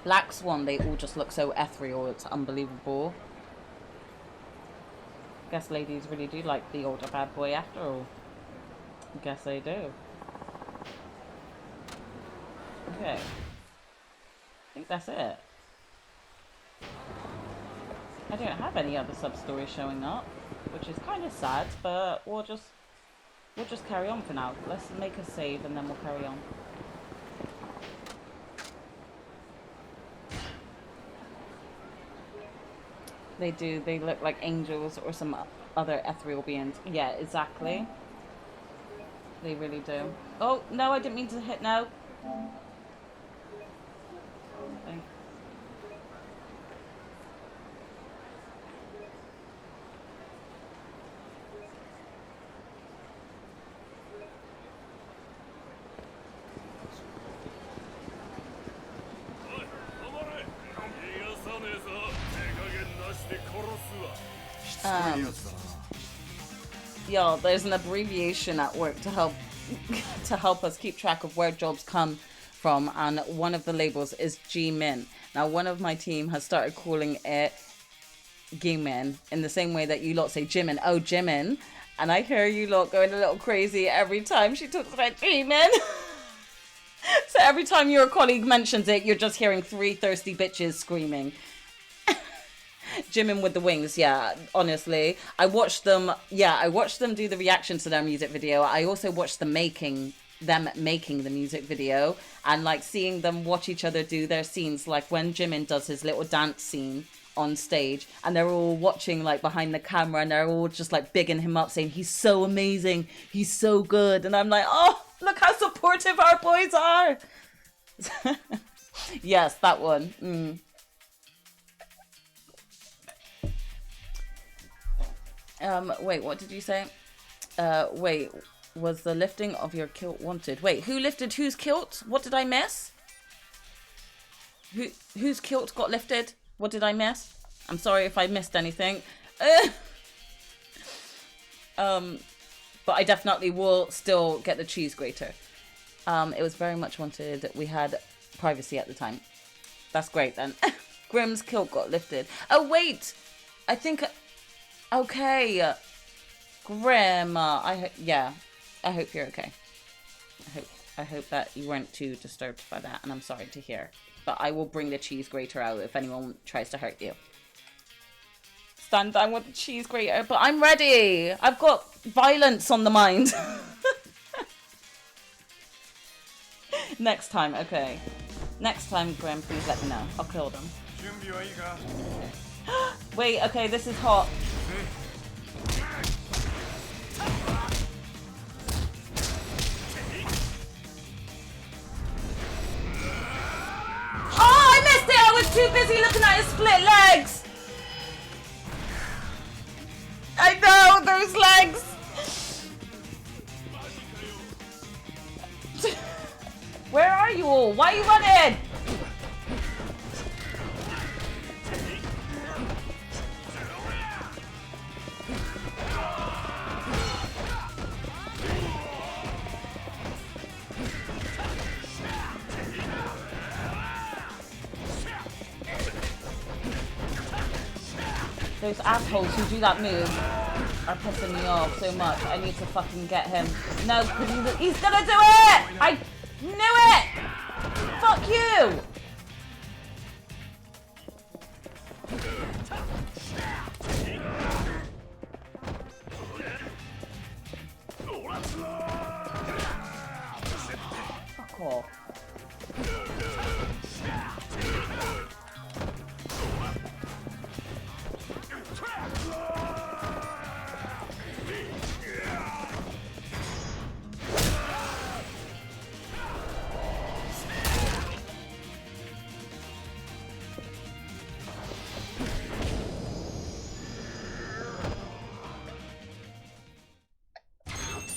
Black Swan, they all just look so ethereal. It's unbelievable. Guess ladies really do like the older bad boy after all. Guess they do. Okay. I think that's it. I don't have any other sub-stories showing up, which is kind of sad, but we'll just carry on for now. Let's make a save and then we'll carry on. They do. They look like angels or some other ethereal beings. Yeah, exactly. They really do. Oh, no, I didn't mean to hit no. Okay. Y'all, there's an abbreviation at work to help us keep track of where jobs come from, and one of the labels is G-Min. Now, one of my team has started calling it G-Min in the same way that you lot say Jimin. Oh, Jimin. And I hear you lot going a little crazy every time she talks about G-Min. So every time your colleague mentions it, you're just hearing 3 thirsty bitches screaming. Jimin with the wings, yeah, honestly. I watched them do the reaction to their music video. I also watched them making the music video, and like seeing them watch each other do their scenes, like when Jimin does his little dance scene on stage and they're all watching like behind the camera and they're all just like bigging him up saying he's so amazing, he's so good, and I'm like, oh, look how supportive our boys are. Yes, that one. Wait, what did you say? Wait, was the lifting of your kilt wanted? Wait, who lifted whose kilt? What did I miss? Whose kilt got lifted? What did I miss? I'm sorry if I missed anything. But I definitely will still get the cheese grater. It was very much wanted. We had privacy at the time. That's great then. Grimm's kilt got lifted. Oh, wait! I think... Okay, Grim. I hope you're okay. I hope that you weren't too disturbed by that, and I'm sorry to hear. But I will bring the cheese grater out if anyone tries to hurt you. Stand down with the cheese grater, but I'm ready. I've got violence on the mind. Next time, okay. Next time, Graham, please let me know. I'll kill them. Wait, okay, this is hot. Oh, I missed it! I was too busy looking at his split legs! I know, those legs! Where are you all? Why are you running? Those assholes who do that move are pissing me off so much. I need to fucking get him. No, because he's gonna do it! I knew it! Fuck you! Fuck off.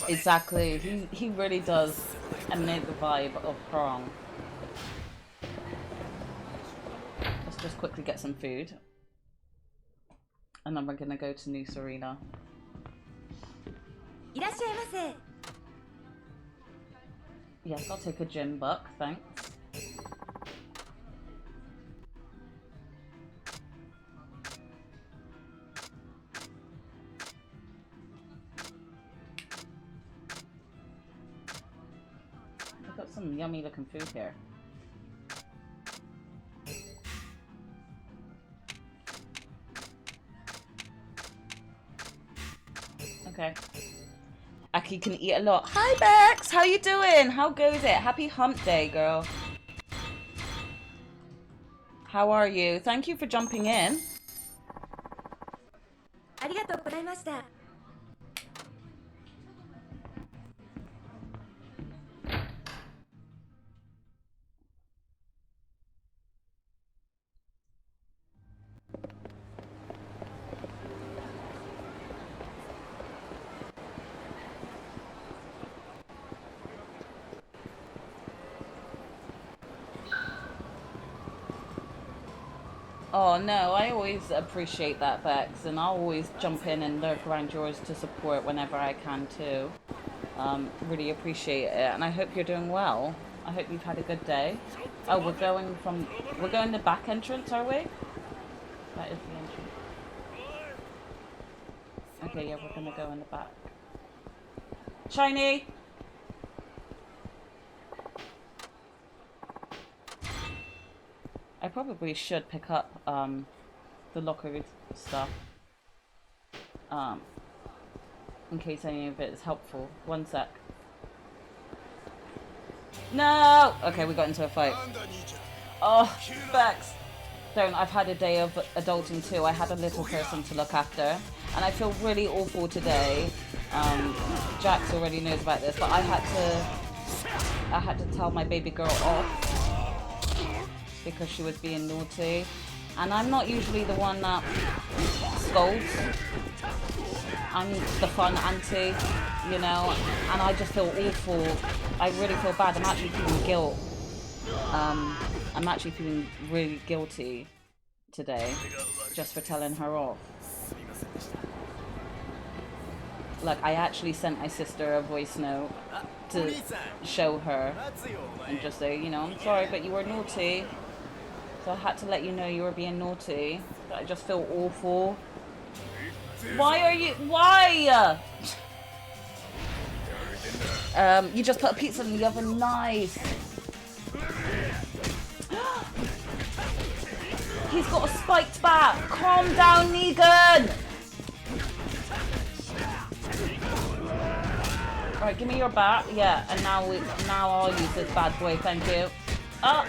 Exactly. He really does emanate the vibe of Prong. Let's just quickly get some food. And then we're gonna go to New Serena. Yes, I'll take a gym buck, thanks. I've got some yummy looking food here. Okay. Aki can eat a lot. Hi Bex! How you doing? How goes it? Happy hump day, girl. How are you? Thank you for jumping in. Oh no, I always appreciate that, Bex, and I'll always jump in and lurk around yours to support whenever I can too. Really appreciate it, and I hope you're doing well. I hope you've had a good day. Oh, we're going the back entrance, are we? That is the entrance. Okay, yeah, we're gonna go in the back. Shiny! I probably should pick up the locker stuff in case any of it is helpful. One sec. No! Okay, we got into a fight. Oh, Bex. Don't. I've had a day of adulting too. I had a little person to look after, and I feel really awful today. Jax already knows about this, but I had to tell my baby girl off because she was being naughty, and I'm not usually the one that scolds. I'm the fun auntie, you know, and I just feel awful. I really feel bad. I'm actually feeling guilt. I'm actually feeling really guilty today just for telling her off. Like, I actually sent my sister a voice note to show her and just say, you know, I'm sorry, but you were naughty. So I had to let you know you were being naughty. But I just feel awful. Why are you... Why? You just put a pizza in the oven. Nice. He's got a spiked bat. Calm down, Negan. Alright, give me your bat. Yeah, and now I'll use this bad boy, thank you. Oh!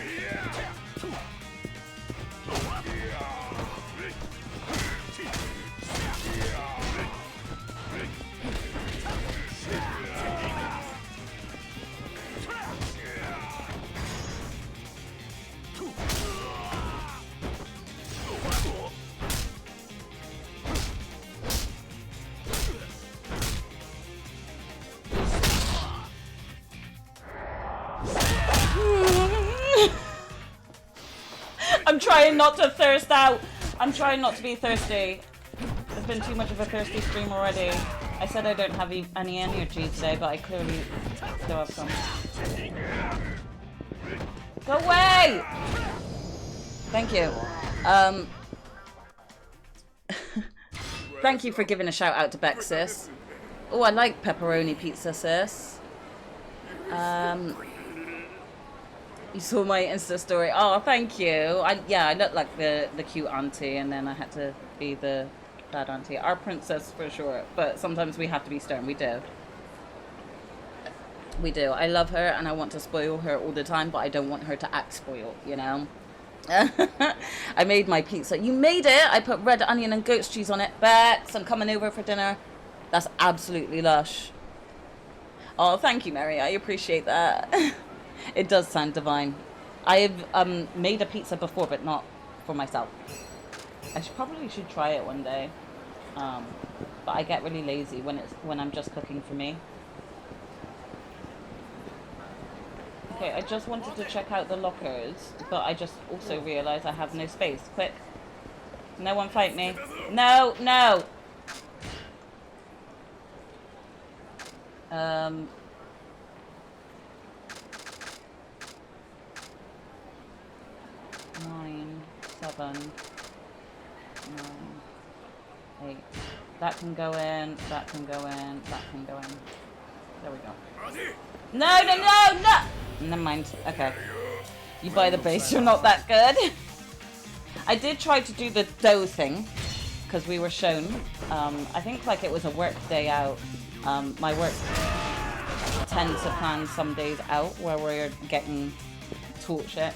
I'm trying not to thirst out. I'm trying not to be thirsty. There's been too much of a thirsty stream already. I said I don't have any energy today, but I clearly still have some. Go away! Thank you. Thank you for giving a shout out to Beck, sis. Oh, I like pepperoni pizza, sis. You saw my Insta story. Oh, thank you. I look like the cute auntie, and then I had to be the bad auntie. Our princess for sure, but sometimes we have to be stern. We do. We do. I love her, and I want to spoil her all the time, but I don't want her to act spoiled, you know? I made my pizza. You made it! I put red onion and goat's cheese on it. Bex, I'm coming over for dinner. That's absolutely lush. Oh, thank you, Mary. I appreciate that. It does sound divine. I have made a pizza before, but not for myself. I probably should try it one day. But I get really lazy when I'm just cooking for me. Okay, I just wanted to check out the lockers, but I just also realized I have no space. Quick. No one fight me. No, no! 9, 7, 9, 8. That can go in, that can go in, that can go in. There we go. No, no, no, no! Never mind. Okay. You buy the base, you're not that good. I did try to do the dough thing, because we were shown. I think like it was a work day out. My work tends to plan some days out where we're getting taught shit.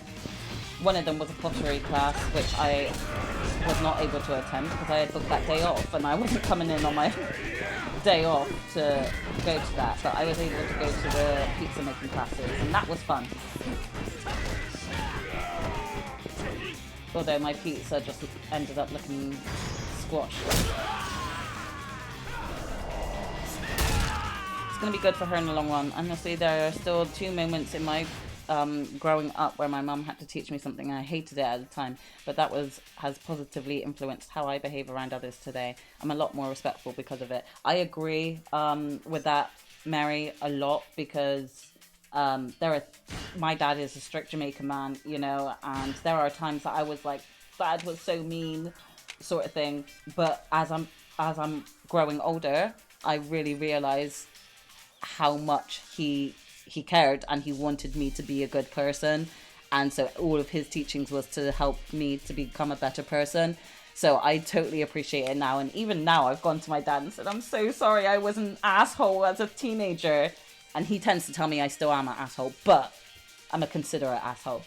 One of them was a pottery class, which I was not able to attend because I had booked that day off and I wasn't coming in on my day off to go to that. But I was able to go to the pizza making classes and that was fun. Although my pizza just ended up looking squashed. It's going to be good for her in the long run. Honestly, there are still 2 moments in my growing up where my mum had to teach me something and I hated it at the time, but that has positively influenced how I behave around others today. I'm a lot more respectful because of it. I agree with that, Mary, a lot, because my dad is a strict Jamaican man, you know, and there are times that I was like, Dad was so mean, sort of thing. But as I'm growing older, I really realize how much he cared and he wanted me to be a good person, and so all of his teachings was to help me to become a better person. So I totally appreciate it now, and even now I've gone to my dad and said, I'm so sorry I was an asshole as a teenager, and he tends to tell me I still am an asshole, but I'm a considerate asshole.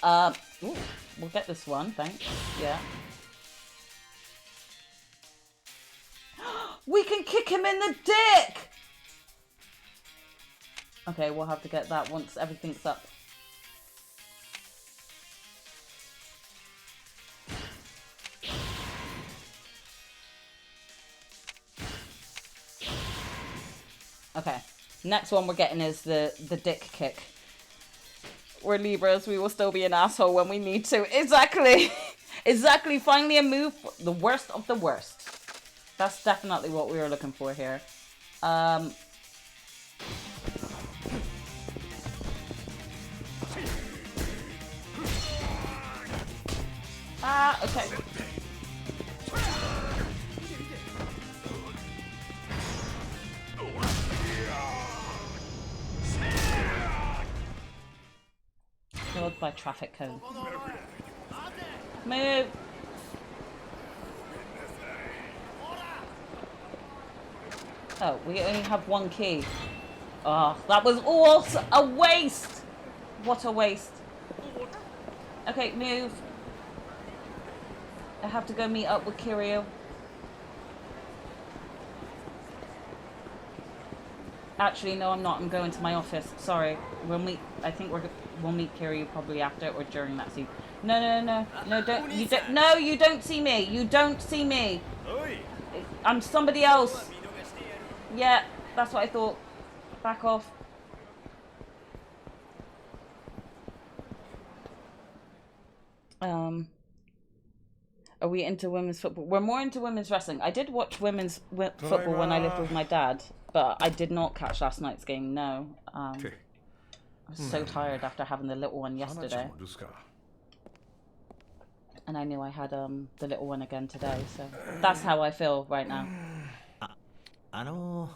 Ooh, we'll get this one, thanks. Yeah. We can kick him in the dick! Okay, we'll have to get that once everything's up. Okay, next one we're getting is the dick kick. We're Libras, we will still be an asshole when we need to. Exactly! Exactly, finally a move, the worst of the worst. That's definitely what we were looking for here. Okay. Killed by traffic cone. Move! Oh, we only have one key. Oh, that was all a waste. What a waste. Okay, move. I have to go meet up with Kiryu. Actually, no, I'm not. I'm going to my office. Sorry. We'll meet. I think we'll meet Kiryu probably after or during that scene. No, no, no, no, don't. You don't. No, you don't see me. You don't see me. I'm somebody else. Yeah, that's what I thought. Back off. Are we into women's football? We're more into women's wrestling. I did watch women's football when I lived with my dad, but I did not catch last night's game. No. I was so tired after having the little one yesterday. And I knew I had the little one again today, so that's how I feel right now. Hello?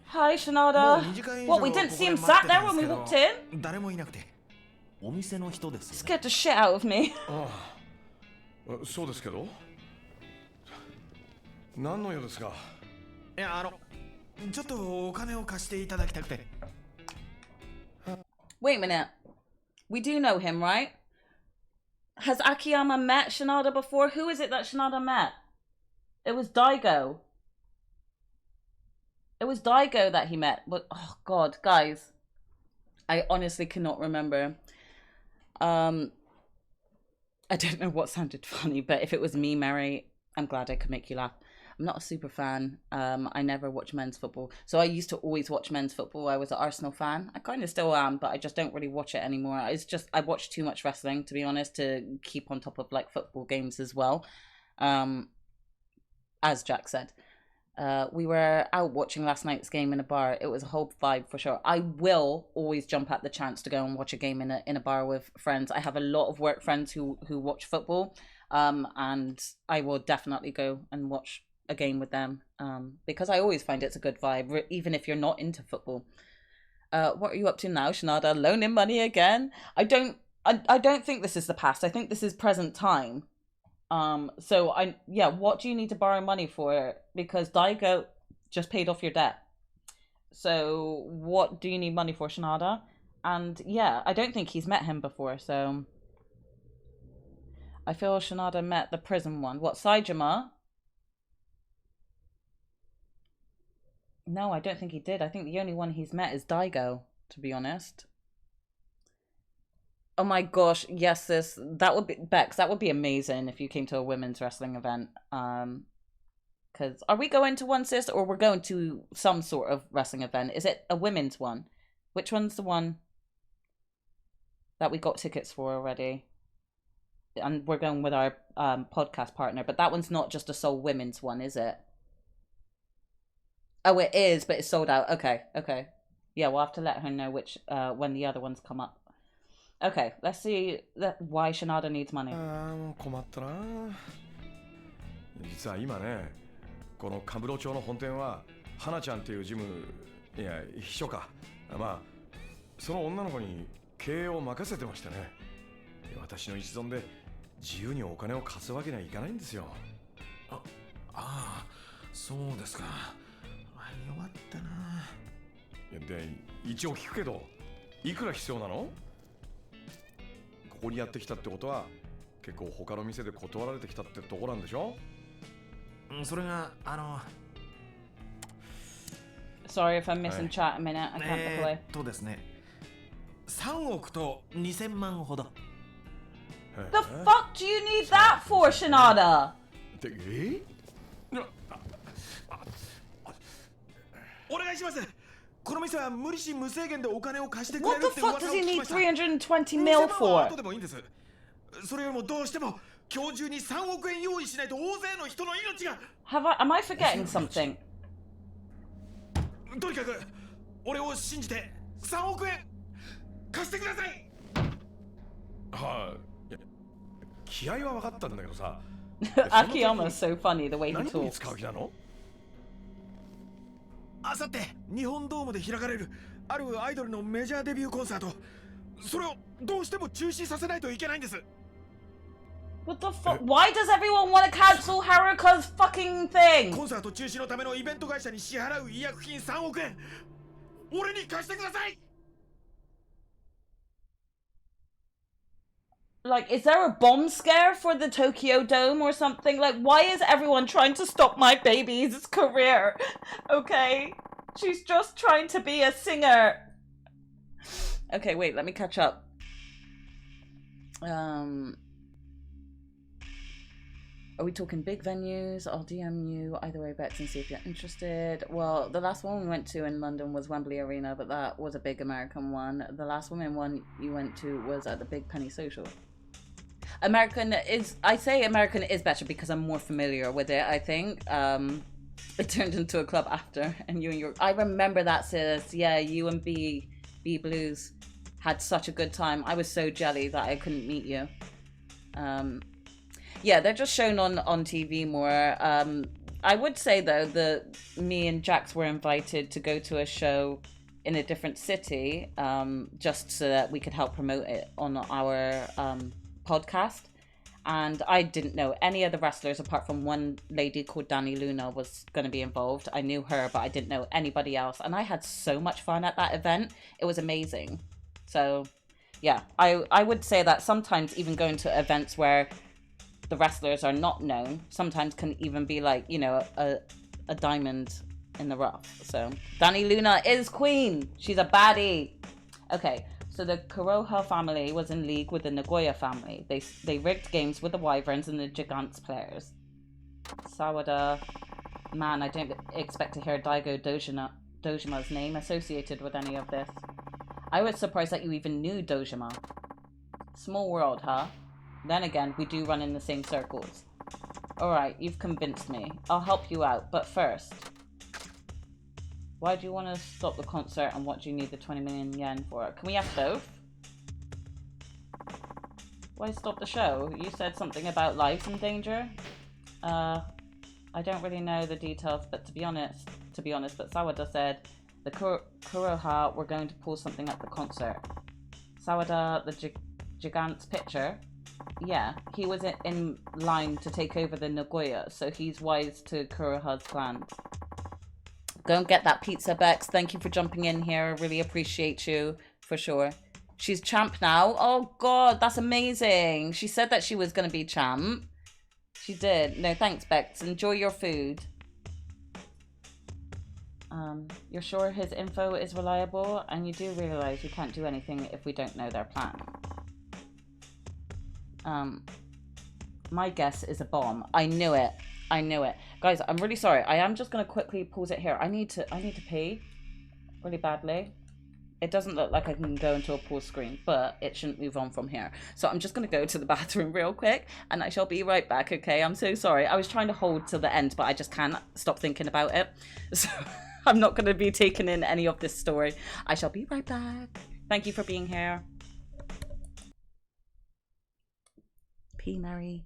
Hi, Shinada. What, we didn't see him sat there when we walked in? Scared the shit out of me. Wait a minute. We do know him, right? Has Akiyama met Shinada before? Who is it that Shinada met? It was Daigo. It was Daigo that he met. But, oh god, guys. I honestly cannot remember. I don't know what sounded funny, but if it was me, Mary, I'm glad I could make you laugh. I'm not a super fan. I never watch men's football. So I used to always watch men's football. I was an Arsenal fan. I kind of still am, but I just don't really watch it anymore. It's just, I watch too much wrestling, to be honest, to keep on top of like football games as well. As Jack said. We were out watching last night's game in a bar. It was a whole vibe for sure. I will always jump at the chance to go and watch a game in a bar with friends. I have a lot of work friends who watch football, and I will definitely go and watch a game with them, because I always find it's a good vibe, even if you're not into football. What are you up to now, Shinada? Loaning money again? I don't think this is the past. I think this is present time. What do you need to borrow money for? Because Daigo just paid off your debt. So what do you need money for, Shinada? And yeah, I don't think he's met him before, so I feel Shinada met the prison one. What, Saijima? No, I don't think he did. I think the only one he's met is Daigo, to be honest. Oh my gosh, yes, sis. That would be, Bex, that would be amazing if you came to a women's wrestling event. Because are we going to one, sis, or we're going to some sort of wrestling event? Is it a women's one? Which one's the one that we got tickets for already? And we're going with our podcast partner, but that one's not just a sole women's one, is it? Oh, it is, but it's sold out. Okay. Yeah, we'll have to let her know which when the other ones come up. Okay, let's see why Shinada needs money. 困ったな。実は今ね、このカムロ町の本店は花ちゃんっていうジム、いや秘書か。まあその女の子に経営を任せてましてね。私の一存で自由にお金を貸すわけにはいかないんですよ。ああ、そうですか。弱ったな。で、一応聞くけど、いくら必要なの？ここにやってきたってことは、結構他の店で断られてきたってとこなんでしょ？それがSorry if I'm missing chat a minute. I can't look away. ですね。3億と2000万ほど。The fuck do you need that for, Shinada? お願いします。この店は無利子無制限でお金を貸してくれる What っ the て fuck 噂 does を he 聞き need ました。 320 mil for? 後でもいいんです。それよりもどうしても今日中に3億円用意しないと大勢の人の命が。Am I forgetting something? とにかく俺を信じて3億円貸してください。はい。気合は分かったんだけどさ。Akiyama is so funny the way he 何に talks. 使う気なの？あさって日本ドームで開かれるあるアイドルのメジャーデビューコンサート。それをどうしても中止させないといけないんです。 What the fuck? Why does everyone want to cancel Haruka's fucking thing? コンサート中止のためのイベント会社に支払う違約金3億円俺に貸してください。 Like, is there a bomb scare for the Tokyo Dome or something? Like, why is everyone trying to stop my baby's career? Okay? She's just trying to be a singer. Okay, wait, let me catch up. Are we talking big venues? I'll DM you either way, Bex, and see if you're interested. Well, the last one we went to in London was Wembley Arena, but that was a big American one. The last one you went to was at the Big Penny Social. I say American is better because I'm more familiar with it, I think. It turned into a club after, and you and your... I remember that, sis. Yeah, you and B Blues had such a good time. I was so jelly that I couldn't meet you. Yeah, they're just shown on TV more. I would say, though, that me and Jax were invited to go to a show in a different city, just so that we could help promote it on our podcast. And I didn't know any of the wrestlers apart from one lady called Dani Luna was going to be involved. I knew her, but I didn't know anybody else. And I had so much fun at that event. It was amazing. So, yeah, I would say that sometimes even going to events where the wrestlers are not known sometimes can even be like, you know, a diamond in the rough. So Dani Luna is queen. She's a baddie. Okay, so the Kuroha family was in league with the Nagoya family. They rigged games with the Wyverns and the Gigants players. Sawada, man, I don't expect to hear Daigo Dojima's name associated with any of this. I was surprised that you even knew Dojima. Small world, huh? Then again, we do run in the same circles. Alright, you've convinced me. I'll help you out, but first... Why do you want to stop the concert and what do you need the 20 million yen for? Can we have both? Why stop the show? You said something about lives in danger? I don't really know the details, but to be honest, but Sawada said the Kuroha were going to pull something at the concert. Sawada, the Gigant's pitcher? Yeah, he was in line to take over the Nagoya, so he's wise to Kuroha's plans. Go and get that pizza, Bex. Thank you for jumping in here. I really appreciate you, for sure. She's champ now. Oh, God, that's amazing. She said that she was going to be champ. She did. No, thanks, Bex. Enjoy your food. You're sure his info is reliable? And you do realize we can't do anything if we don't know their plan. My guess is a bomb. I knew it. I knew it. Guys, I'm really sorry. I am just gonna quickly pause it here. I need to pee really badly. It doesn't look like I can go into a pause screen, but it shouldn't move on from here. So I'm just gonna go to the bathroom real quick and I shall be right back, okay? I'm so sorry. I was trying to hold till the end, but I just can't stop thinking about it. So I'm not gonna be taking in any of this story. I shall be right back. Thank you for being here. P. Mary.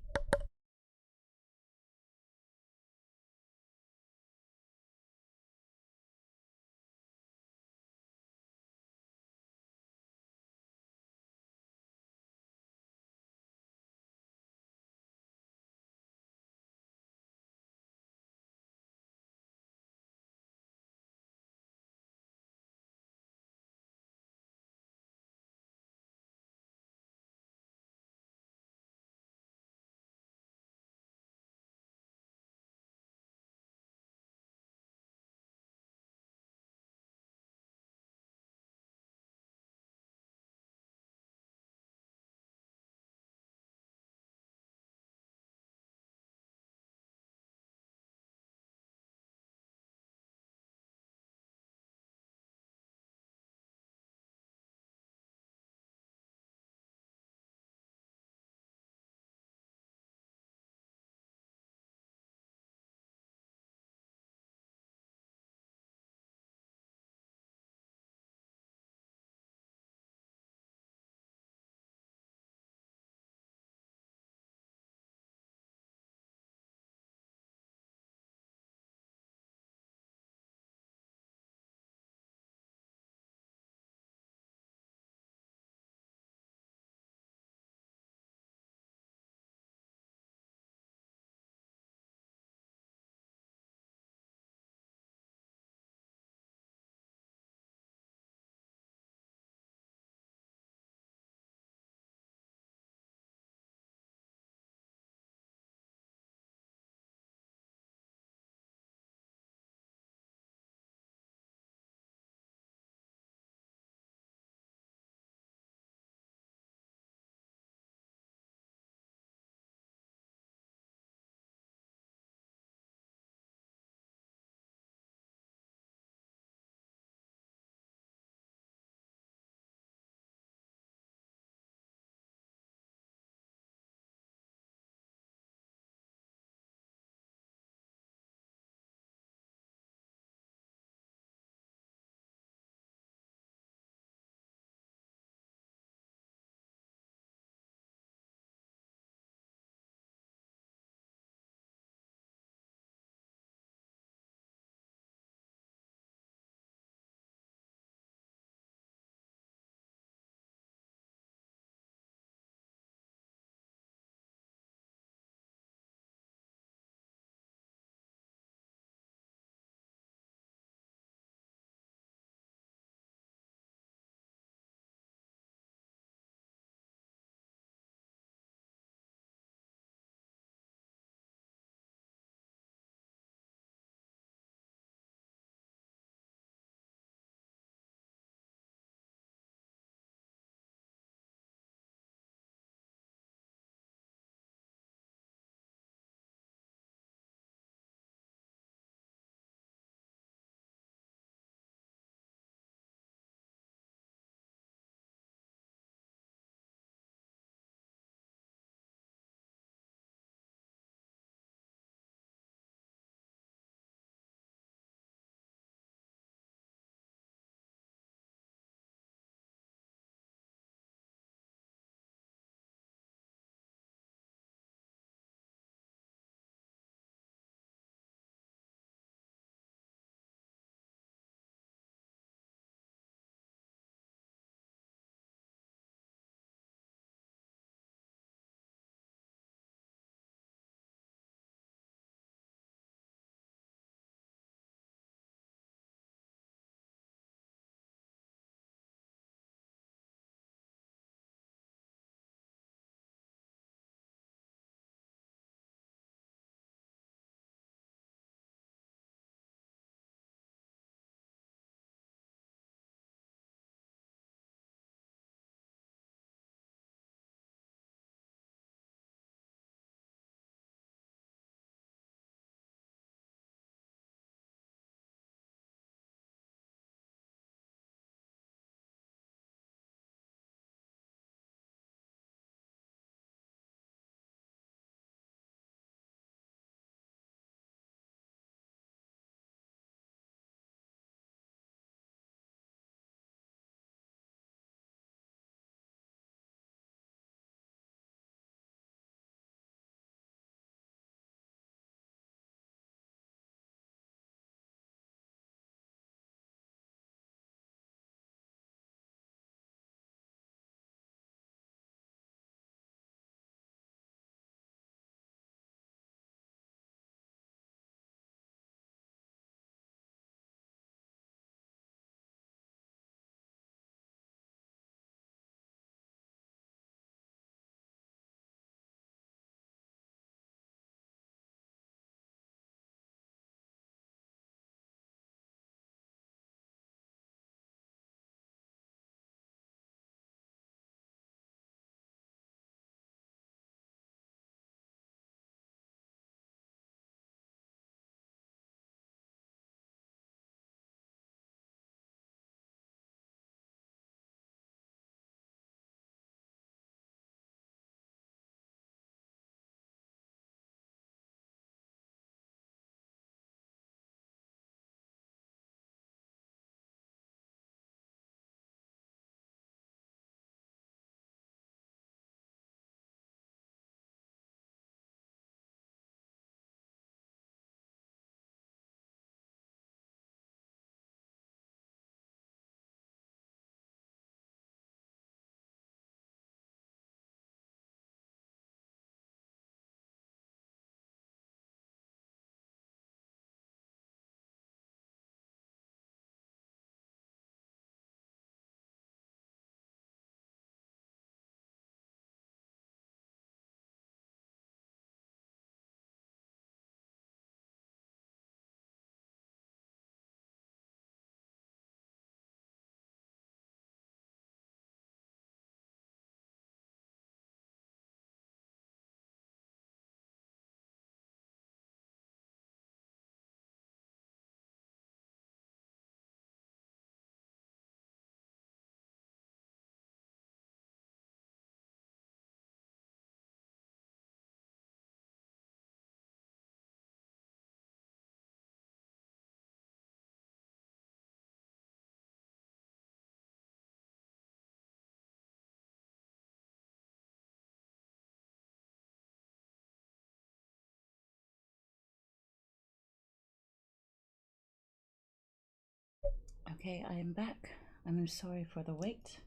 Okay, I am back. I'm sorry for the wait.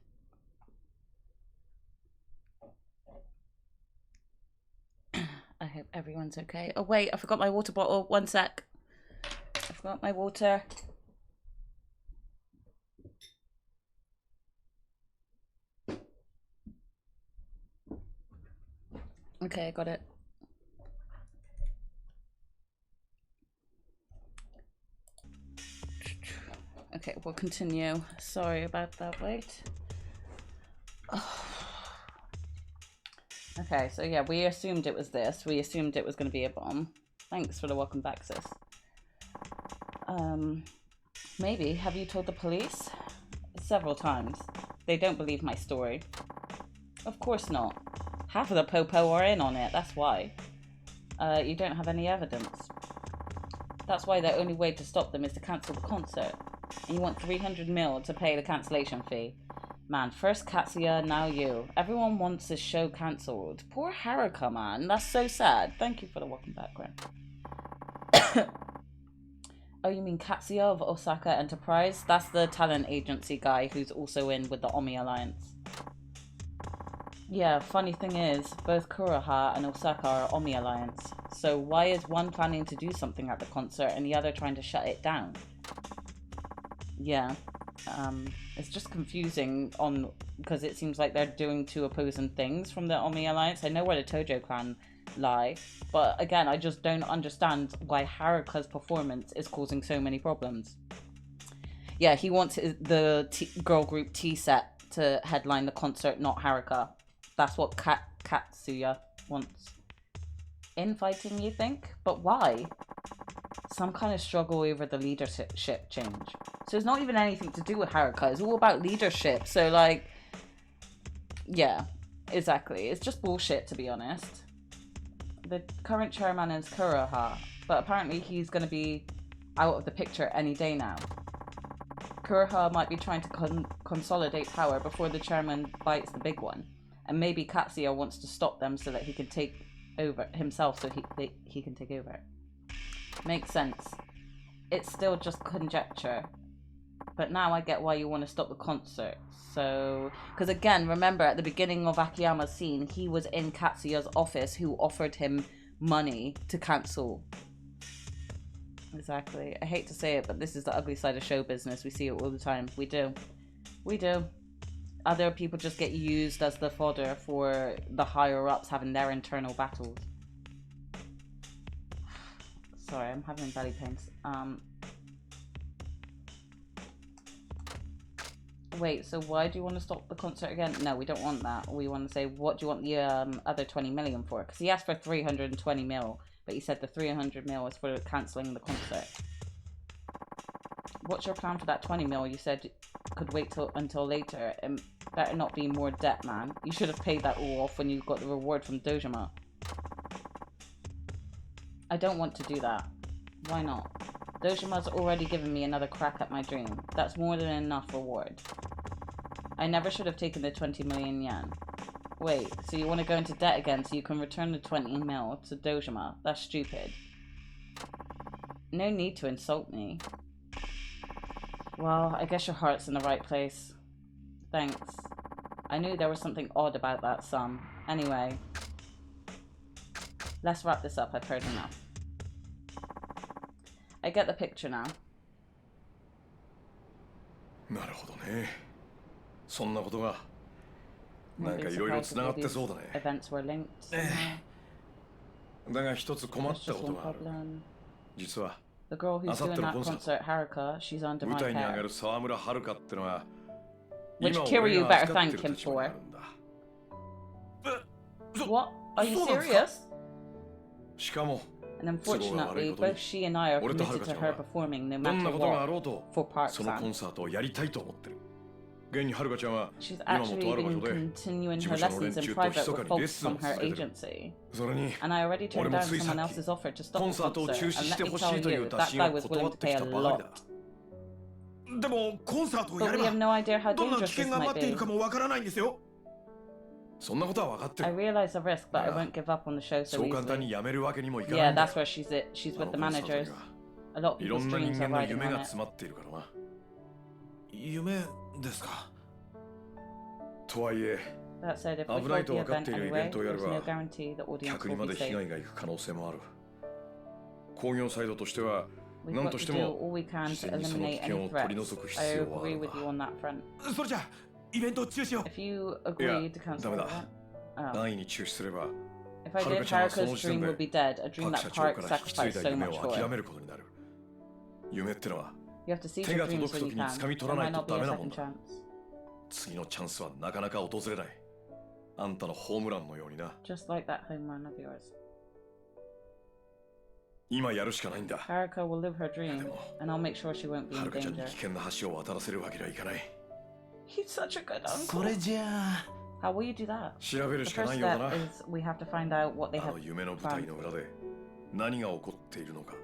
I hope everyone's okay. Oh wait, I forgot my water bottle. One sec. I forgot my water. Okay, I got it. Okay, we'll continue. Sorry about that wait. Okay, so yeah, we assumed it was this. We assumed it was going to be a bomb. Thanks for the welcome back, sis. Maybe. Have you told the police? Several times. They don't believe my story. Of course not. Half of the popo are in on it, that's why. You don't have any evidence. That's why the only way to stop them is to cancel the concert. And you want 300 mil to pay the cancellation fee. Man, first Katsuya, now you. Everyone wants this show cancelled. Poor Haruka, man. That's so sad. Thank you for the welcome background. Oh, you mean Katsuya of Osaka Enterprise? That's the talent agency guy who's also in with the Omi Alliance. Yeah, funny thing is, both Kuroha and Osaka are Omi Alliance. So why is one planning to do something at the concert and the other trying to shut it down? Yeah, it's just confusing because it seems like they're doing two opposing things from the Omi Alliance. I know where the Tojo clan lie, but again, I just don't understand why Haruka's performance is causing so many problems. Yeah, he wants the girl group T-Set to headline the concert, not Haruka. That's what Katsuya wants. Infighting, you think? But why? Some kind of struggle over the leadership change. So it's not even anything to do with Haruka. It's all about leadership. So like, yeah, exactly. It's just bullshit, to be honest. The current chairman is Kuroha, but apparently he's going to be out of the picture any day now. Kuroha might be trying to consolidate power before the chairman bites the big one. And maybe Katsuya wants to stop them so that he can take over himself, so he can take over. Makes sense. It's still just conjecture. But now I get why you want to stop the concert. So, because again, remember at the beginning of Akiyama's scene, he was in Katsuya's office who offered him money to cancel. Exactly. I hate to say it, but this is the ugly side of show business. We see it all the time. We do. We do. Other people just get used as the fodder for the higher-ups having their internal battles. Sorry, I'm having belly pains. Wait, so why do you want to stop the concert again? No, we don't want that. We want to say, what do you want the other 20 million for? Because he asked for 320 mil, but he said the 300 mil is for cancelling the concert. What's your plan for that 20 mil? You said could wait until later. And better not be more debt, man. You should have paid that all off when you got the reward from Dojima. I don't want to do that. Why not? Dojima's already given me another crack at my dream. That's more than enough reward. I never should have taken the 20 million yen. Wait, so you want to go into debt again so you can return the 20 mil to Dojima? That's stupid. No need to insult me. Well, I guess your heart's in the right place. Thanks. I knew there was something odd about that sum. Anyway, let's wrap this up. I've heard enough. I get the picture now. なるほどね。そんなことがなんかいろいろつながってそうだね。Events were linked. だが一つ困ったことがある。実は The girl who's doing that concert, Haruka, she's under my care. 舞台に上がる沢村遥ってのは Which Kiryu better thank him for. What? Are you serious? しかも And unfortunately, both she and I are committed to her performing no matter what for Park-san. She's actually been continuing her lessons in private with folks from her agency. And I already turned down someone else's offer to stop the concert. And let me tell you, that guy was willing to pay a lot. But we have no idea how dangerous this might be. I realize the risk, but I won't give up on the show so easily. Yeah, that's where she's with the managers. A lot of people's dreams are riding on it. 夢ですか。とはいえ That said, if we 危ない fold と the 分かっ event ているイベ anyway, ントをやる there's no が guarantee the audience 客に will ま be で被 safe. 害が行く可能性もある。興行サイドとしては We've 何 got と to して do も all we can 事 to 前にその危 eliminate 険 any を取り threats. 除く I 必要はあ agree る with you な。 on that front. それじゃあイベントを中止を。 If you いや agree to cancel ダメ the だ。 event, oh. 安易に中止すれば If I はる did, かちゃんはそ Haruka's の時点 dream で would be dead, a dream パク that 社長 Park から引き継い sacrificed だ so 夢 much を for. 諦めることになる。夢ってのは You have to seize 手 your が dreams 届く when 時 you に can. 掴み There 取らない might と not be ダ a メなもん second だ。 chance. 次のチャンスはなかなか訪れない。あんたのホームランのようにな。 Just like that home run of yours. 今やるしかないんだ。 Haruka will live her dream, and I'll make sure she won't be は in るかちゃんに danger. 危険な橋を渡らせるわけにはいかない。 He's such a good そ uncle. れじゃあ How will you do that? 調べる The しか first ないようだ step な。 is we have to find out what they あ have の夢の舞台の裏で何が起こっているのか。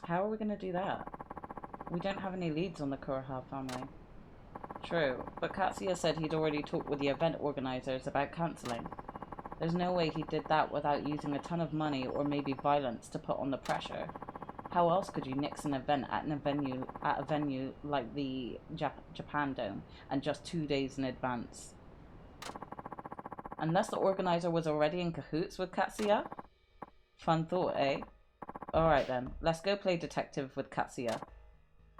How are we going to do that? We don't have any leads on the Kuroha family. True, but Katsuya said he'd already talked with the event organizers about cancelling. There's no way he did that without using a ton of money or maybe violence to put on the pressure. How else could you nix an event at a venue like the Japan Dome and just 2 days in advance? Unless the organizer was already in cahoots with Katsuya? Fun thought, eh? Alright then, let's go play detective with Katsuya.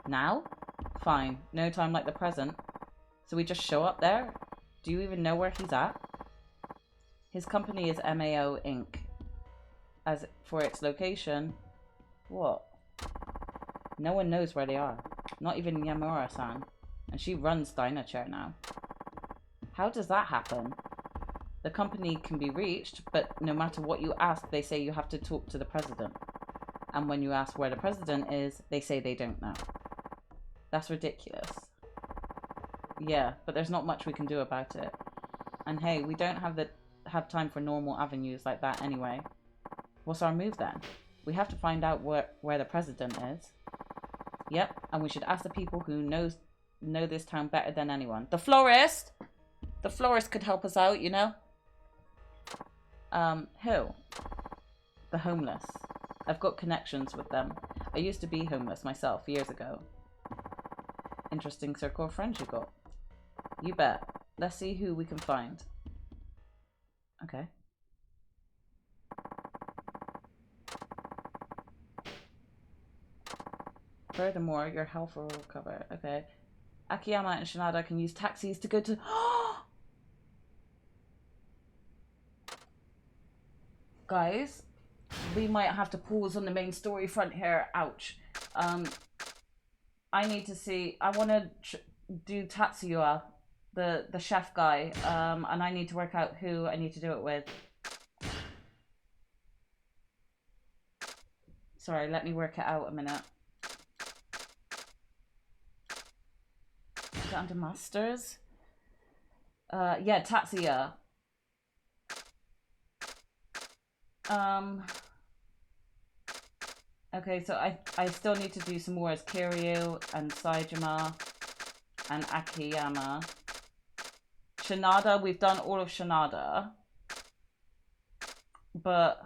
Now? Fine, no time like the present. So we just show up there? Do you even know where he's at? His company is MAO Inc. As for its location... What? No one knows where they are. Not even Yamura-san. And she runs Dynachair now. How does that happen? The company can be reached, but no matter what you ask, they say you have to talk to the president. And when you ask where the president is, they say they don't know. That's ridiculous. Yeah, but there's not much we can do about it. And hey, we don't have time for normal avenues like that anyway. What's our move then? We have to find out where the president is. Yep, and we should ask the people who know this town better than anyone. The florist! The florist could help us out, you know? Who? The homeless. I've got connections with them. I used to be homeless myself years ago. Interesting circle of friends you got. You bet. Let's see who we can find. Okay. Furthermore, your health will recover. Okay. Akiyama and Shinada can use taxis to go to... Guys, we might have to pause on the main story front here. Ouch. I need to see... I want to do Tatsuya, the chef guy, and I need to work out who I need to do it with. Sorry, let me work it out a minute. Is it under Masters? Yeah, Tatsuya. Okay, so I still need to do some more as Kiryu and Saejima and Akiyama. Shinada, we've done all of Shinada. But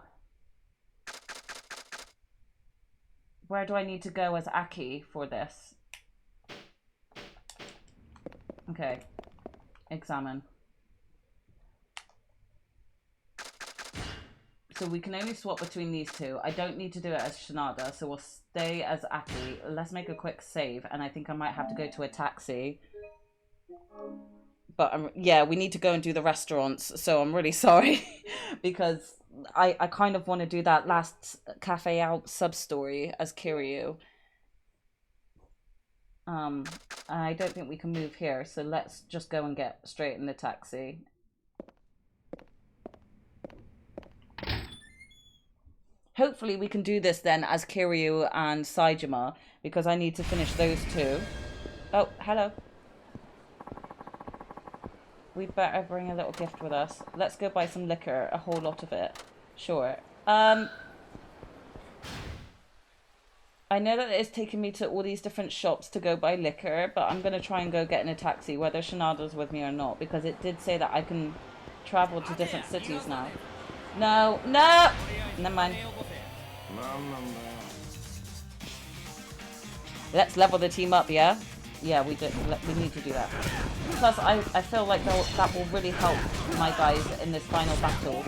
where do I need to go as Aki for this? Okay. Examine. So we can only swap between these two. I don't need to do it as Shinada, so we'll stay as Aki. Let's make a quick save, and I think I might have to go to a taxi. But yeah, we need to go and do the restaurants, so I'm really sorry. Because I kind of want to do that last Cafe Out sub-story as Kiryu. I don't think we can move here, so let's just go and get straight in the taxi. Hopefully we can do this then as Kiryu and Saejima, because I need to finish those two. Oh, hello. We better bring a little gift with us. Let's go buy some liquor, a whole lot of it. Sure. I know that it's taken me to all these different shops to go buy liquor, but I'm going to try and go get in a taxi, whether Shinada's with me or not, because it did say that I can travel to different cities now. No, no! Never mind. Let's level the team up, yeah? Yeah, we need to do that. Plus, I feel like that will really help my guys in this final battle.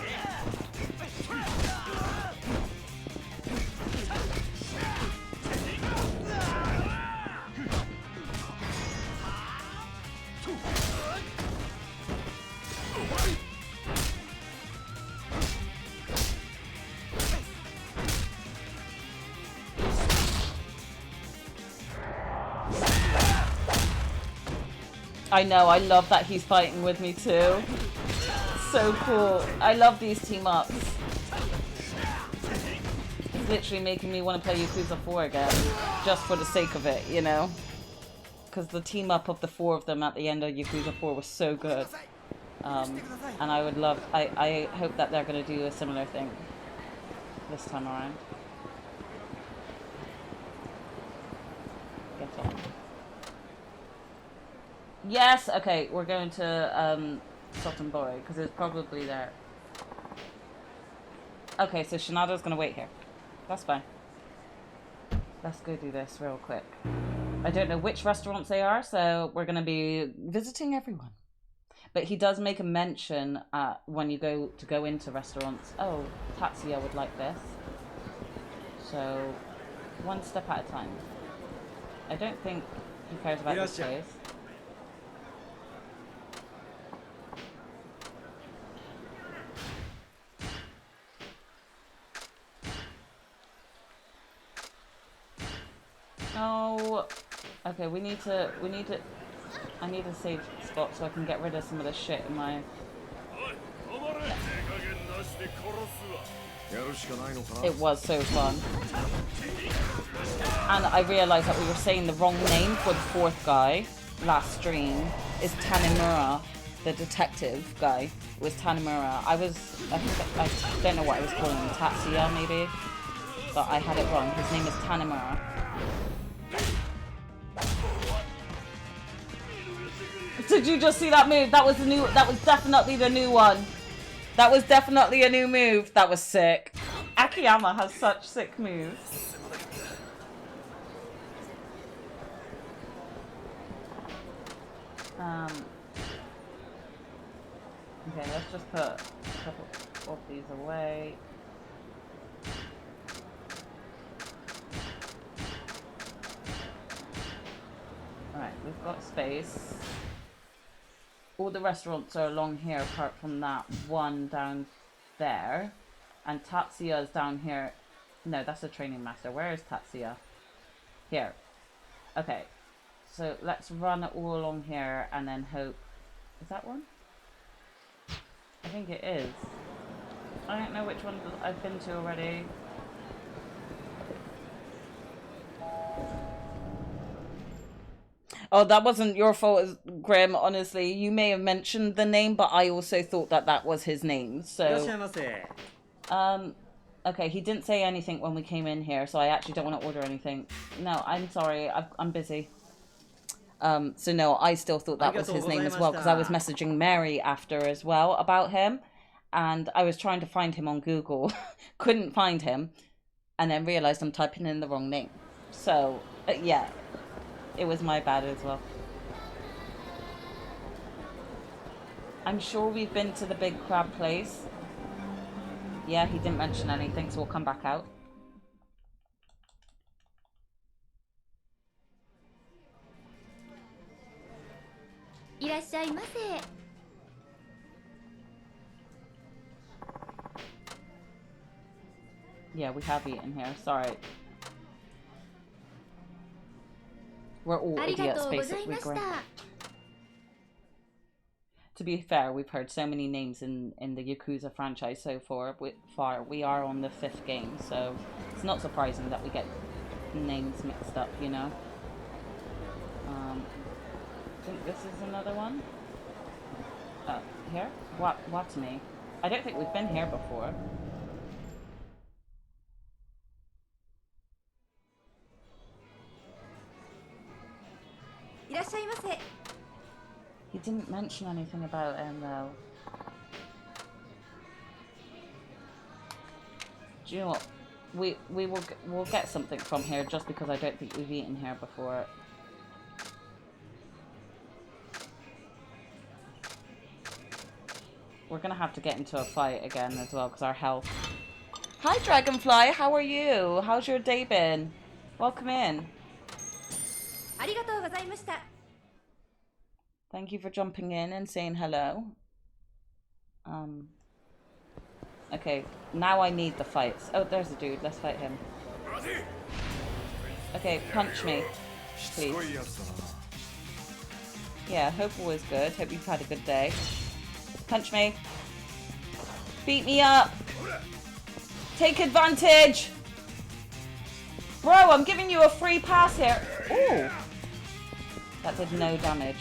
I know, I love that he's fighting with me too. So cool. I love these team ups. It's literally making me want to play Yakuza 4 again. Just for the sake of it, you know? Because the team up of the 4 of them at the end of Yakuza 4 was so good. And I would love... I hope that they're going to do a similar thing this time around. Get on. Yes, okay, we're going to Sotenbori, because it's probably there. Okay, so Shinada's going to wait here. That's fine. Let's go do this real quick. I don't know which restaurants they are, so we're going to be visiting everyone. But he does make a mention when you go into restaurants. Oh, Tatsuya would like this. So, one step at a time. I don't think he cares about this place. Oh, okay, we need to, I need a safe spot so I can get rid of some of the shit in my... It was so fun. And I realised that we were saying the wrong name for the 4th guy last stream. Is Tanimura, the detective guy. It was Tanimura. I don't know what I was calling him, Tatsuya maybe? But I had it wrong. His name is Tanimura. Did you just see that move? That was definitely the new one. That was definitely a new move. That was sick. Akiyama has such sick moves. Okay, let's just put a couple of these away. Alright, we've got space. All the restaurants are along here apart from that one down there. And Tatsuya's down here. No, that's a training master. Where is Tatsuya? Here. Okay. So let's run it all along here and then hope... Is that one? I think it is. I don't know which one I've been to already. Oh, that wasn't your fault, Grim, honestly. You may have mentioned the name, but I also thought that that was his name, so... Okay, he didn't say anything when we came in here, so I actually don't want to order anything. No, I'm sorry, I'm busy. So no, I still thought that was his name as well, because I was messaging Mary after as well about him, and I was trying to find him on Google, couldn't find him, and then realised I'm typing in the wrong name. So, yeah. It was my bad as well. I'm sure we've been to the big crab place. Yeah, he didn't mention anything, so we'll come back out. Yeah, we have eaten here. Sorry. We're all idiots, basically. To be fair, we've heard so many names in the Yakuza franchise so far. We are on the 5th game, so it's not surprising that we get names mixed up, you know. I think this is another one. Here? Watame. I don't think we've been here before. He didn't mention anything about him though. Do you know what? we'll get something from here just because I don't think we've eaten here before. We're gonna have to get into a fight again as well because our health. Hi Dragonfly, how are you? How's your day been? Welcome in. Thank you for jumping in and saying hello. Okay, now I need the fights. Oh, there's a dude. Let's fight him. Okay, punch me, please. Yeah, hope all is good. Hope you've had a good day. Punch me. Beat me up. Take advantage. Bro, I'm giving you a free pass here. Ooh. That did no damage.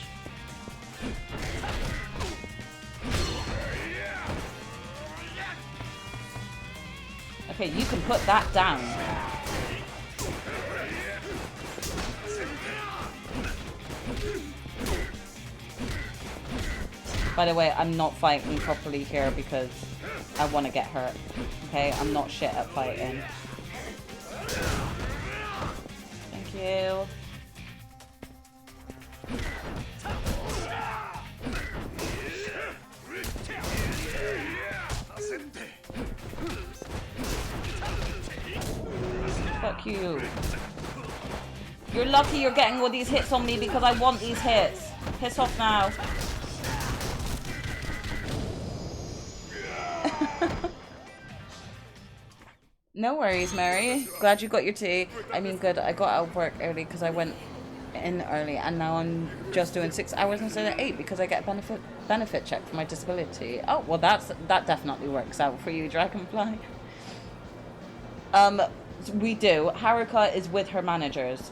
Okay, you can put that down. By the way, I'm not fighting properly here because I want to get hurt. Okay, I'm not shit at fighting. Thank you. Fuck you. You're lucky you're getting all these hits on me because I want these hits. Piss off now. No worries, Mary. Glad you got your tea. I mean, good. I got out of work early because I went in early, and now I'm just doing 6 hours instead of 8 because I get a benefit check for my disability. Oh, well, that definitely works out for you, Dragonfly. We do. Haruka is with her managers.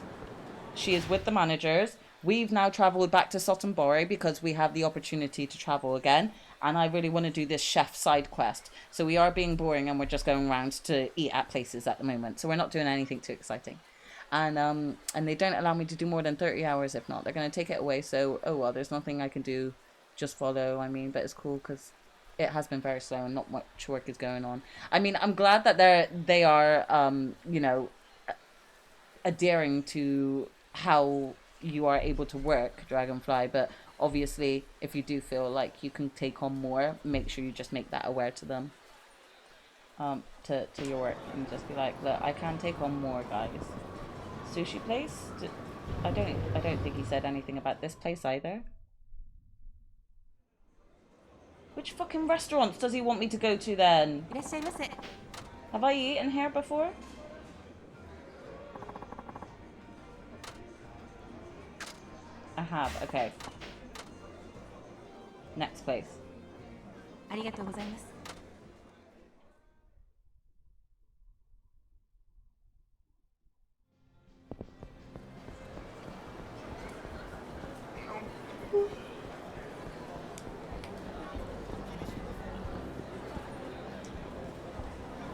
She is with the managers. We've now traveled back to Sotenbori because we have the opportunity to travel again. And I really want to do this chef side quest. So we are being boring and we're just going around to eat at places at the moment. So we're not doing anything too exciting. And they don't allow me to do more than 30 hours. If not, they're going to take it away. So, oh well, there's nothing I can do. Just follow, I mean, but it's cool because it has been very slow and not much work is going on. I mean, I'm glad that they are, you know, adhering to how you are able to work, Dragonfly, but obviously if you do feel like you can take on more, make sure you just make that aware to them, to your work, and just be like, look, I can take on more, guys. Sushi place? I don't think he said anything about this place either. Which fucking restaurants does he want me to go to then? Have I eaten here before? I have, okay. Next place.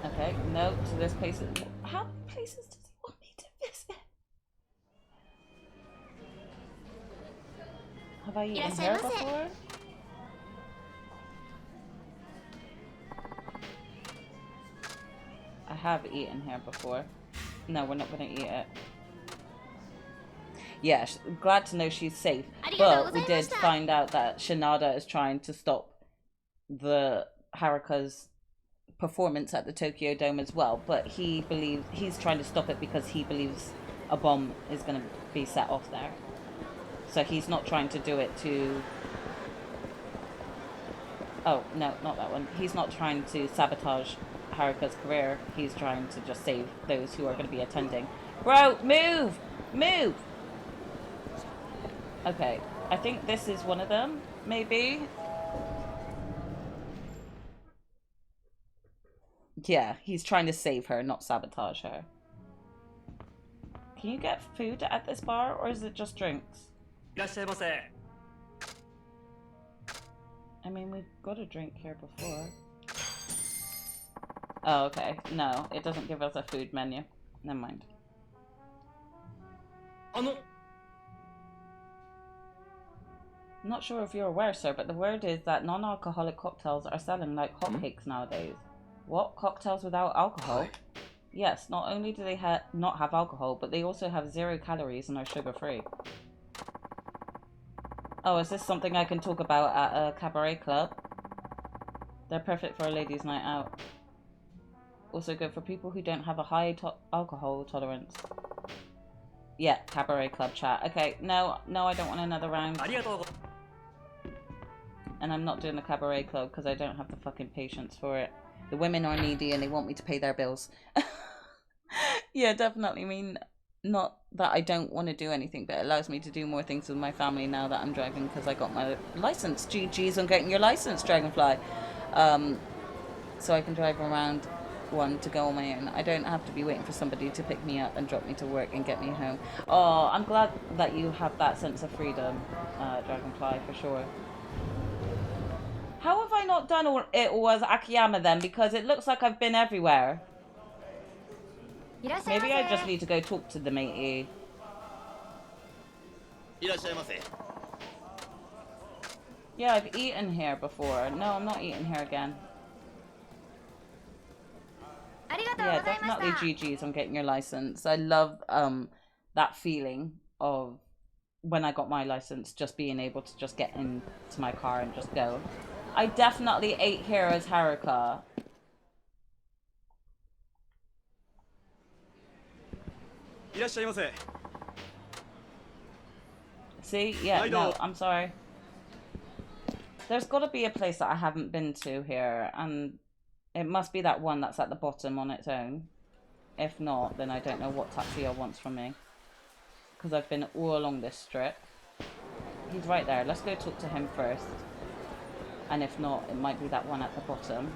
Okay, no, so this place is... How many places does he want me to visit? Have I eaten here before? I have eaten here before. No, we're not going to eat it. Yeah, glad to know she's safe. But we did find out that Shinada is trying to stop the Haruka's performance at the Tokyo Dome as well. But he's trying to stop it because he believes a bomb is going to be set off there. So he's not trying to do it to... Oh, no, not that one. He's not trying to sabotage Haruka's career. He's trying to just save those who are going to be attending. Bro, move! Move! Okay, I think this is one of them, maybe? Yeah, he's trying to save her, not sabotage her. Can you get food at this bar, or is it just drinks? I mean, we've got a drink here before. Oh, okay. No, it doesn't give us a food menu. Never mind. Not sure if you're aware, sir, but the word is that non-alcoholic cocktails are selling like hotcakes nowadays. What? Cocktails without alcohol? Yes, not only do they not have alcohol, but they also have 0 calories and are sugar-free. Oh, is this something I can talk about at a cabaret club? They're perfect for a ladies' night out. Also good for people who don't have a high alcohol tolerance. Yeah, cabaret club chat. Okay, no, I don't want another round. And I'm not doing the cabaret club because I don't have the fucking patience for it. The women are needy and they want me to pay their bills. Yeah, definitely. I mean, not that I don't want to do anything, but it allows me to do more things with my family now that I'm driving because I got my license. GG's on getting your license, Dragonfly. So I can drive around one to go on my own. I don't have to be waiting for somebody to pick me up and drop me to work and get me home. Oh, I'm glad that you have that sense of freedom, Dragonfly, for sure. How have I not done it all as Akiyama then? Because it looks like I've been everywhere. Maybe I just need to go talk to the matey. Yeah, I've eaten here before. No, I'm not eating here again. Yeah, definitely GG's on getting your license. I love that feeling of when I got my license, just being able to just get into my car and just go. I definitely ate here as Haruka. See? Yeah, no, I'm sorry. There's got to be a place that I haven't been to here, and it must be that one that's at the bottom on its own. If not, then I don't know what Tatsuya wants from me. Because I've been all along this strip. He's right there. Let's go talk to him first. And if not, it might be that one at the bottom.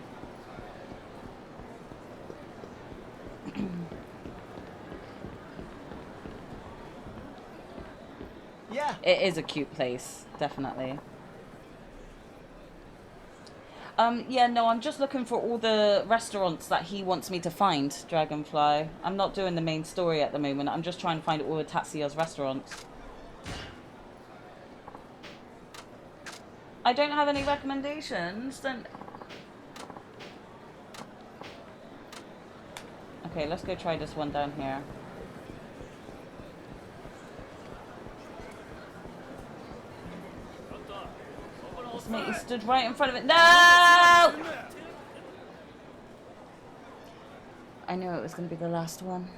Yeah. It is a cute place, definitely. Yeah, no, I'm just looking for all the restaurants that he wants me to find, Dragonfly. I'm not doing the main story at the moment. I'm just trying to find all of Tatsuya's restaurants. I don't have any recommendations, then... Okay, let's go try this one down here. This mate stood right in front of it. No! I knew it was going to be the last one.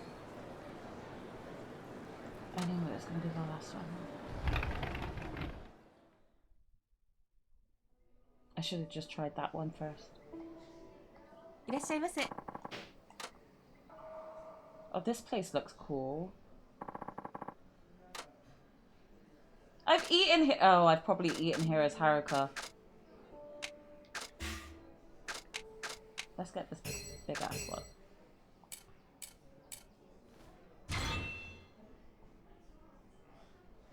I knew it was going to be the last one. I should have just tried that one first. Oh, this place looks cool. I've eaten here. Oh, I've probably eaten here as Haruka. Let's get this big ass one.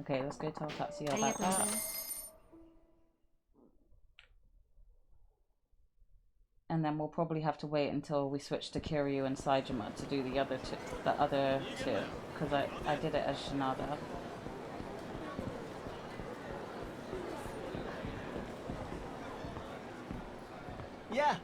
Okay, let's go tell Tatsuya about that. And then we'll probably have to wait until we switch to Kiryu and Saejima to do the other two, because I did it as Shinada. Yeah.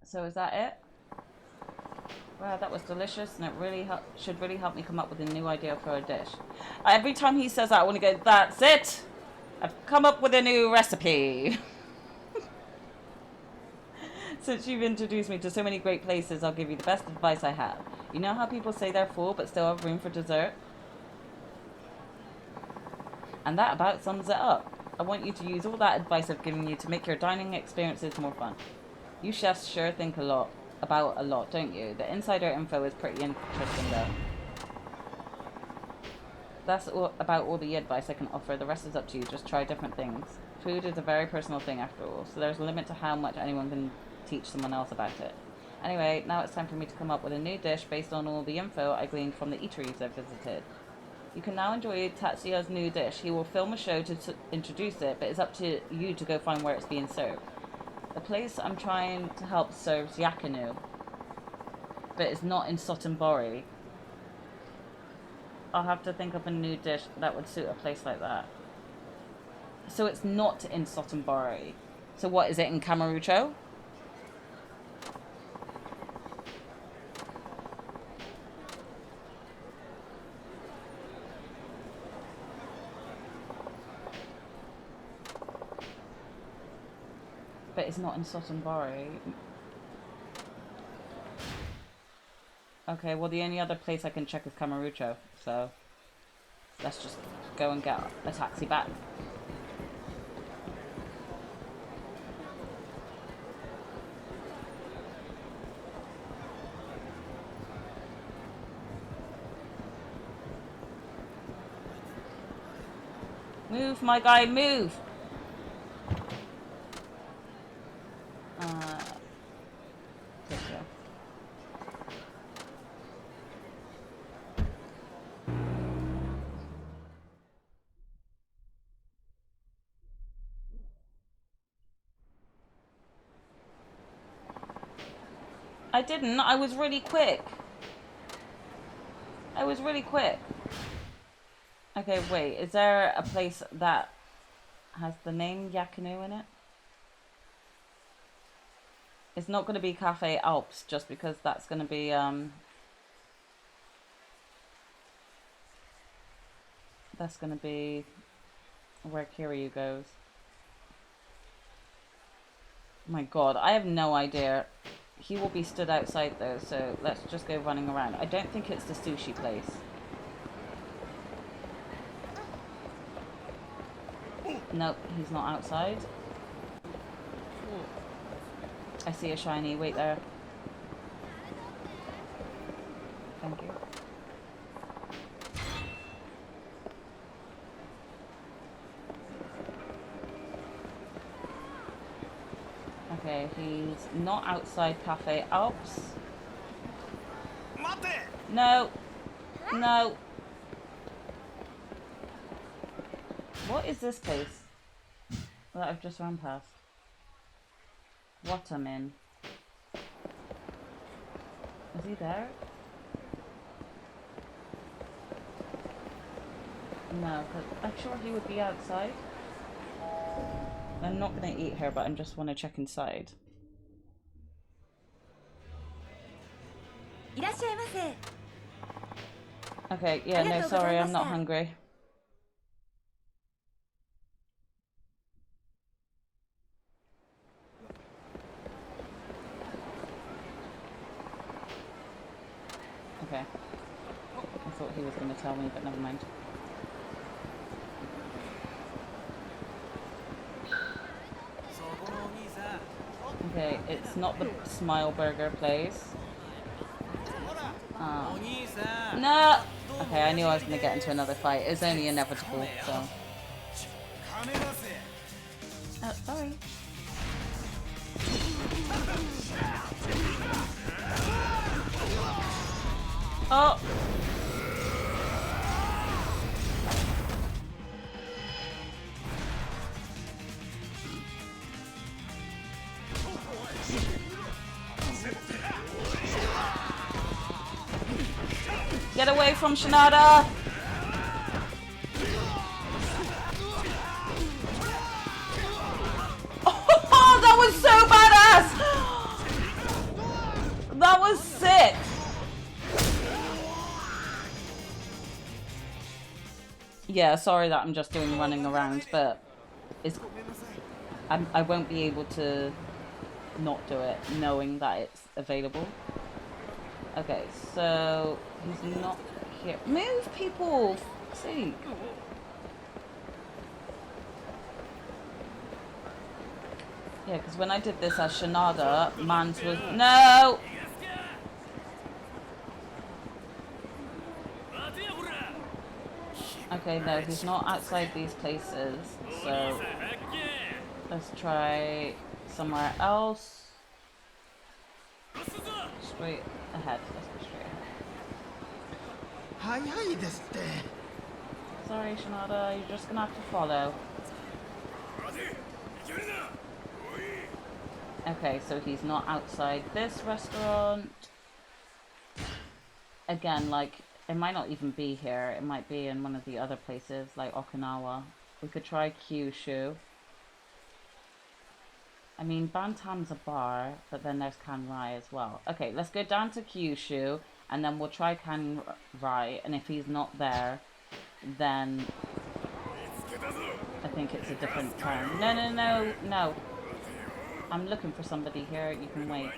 So is that it? Wow, that was delicious, and it really should really help me come up with a new idea for a dish. Every time he says that, I want to go, that's it! I've come up with a new recipe! Since you've introduced me to so many great places, I'll give you the best advice I have. You know how people say they're full but still have room for dessert? And that about sums it up. I want you to use all that advice I've given you to make your dining experiences more fun. You chefs sure think about a lot, don't you? The insider info is pretty interesting though. That's about all the advice I can offer. The rest is up to you. Just try different things. Food is a very personal thing after all, so there's a limit to how much anyone can teach someone else about it. Anyway, now it's time for me to come up with a new dish based on all the info I gleaned from the eateries I've visited. You can now enjoy Tatsuya's new dish. He will film a show to introduce it, but it's up to you to go find where it's being served. The place I'm trying to help serves yakinu, but it's not in Sotenbori. I'll have to think of a new dish that would suit a place like that. So it's not in Sotenbori. So what, is it in Kamurocho? But it's not in Sotenbori. Okay, well the only other place I can check is Kamurocho, so let's just go and get a taxi back. Move, my guy, move! There we go. I didn't. I was really quick. I was really quick. Okay, wait. Is there a place that has the name Yakinu in it? It's not going to be Cafe Alps just because that's going to be that's going to be where Kiryu goes. My god, I have no idea. He will be stood outside though, so let's just go running around. I don't think it's the sushi place. Nope, he's not outside. I see a shiny. Wait there. Thank you. Okay, he's not outside Cafe Alps. No. No. What is this place that I've just run past? What I'm in. Is he there? No, because I'm sure he would be outside. I'm not going to eat her, but I just want to check inside. Okay, yeah, no, sorry, I'm not hungry. Okay. I thought he was going to tell me, but never mind. Okay, it's not the Smile Burger place. No! Okay, I knew I was going to get into another fight. It's only inevitable, so... Oh, sorry. Oh! Get away from Shinada! Oh, that was so badass! That was sick! Yeah, sorry that I'm just doing running around, but it's, I won't be able to not do it knowing that it's available. Okay, so he's not here. Move, people! For fuck's sake. Yeah, because when I did this as Shinada, Mans was... No! Okay, no, he's not outside these places, so let's try somewhere else. straight ahead. Let's go straight ahead. 早いですって。 Sorry, Shinada, you're just gonna have to follow. Okay, so he's not outside this restaurant. Again, like, it might not even be here. It might be in one of the other places, like Okinawa. We could try Kyushu. I mean, Bantam's a bar, but then there's Kanrai as well. Okay, let's go down to Kyushu, and then we'll try Kanrai, and if he's not there, then I think it's a different town. No, no, no, no. I'm looking for somebody here. You can wait.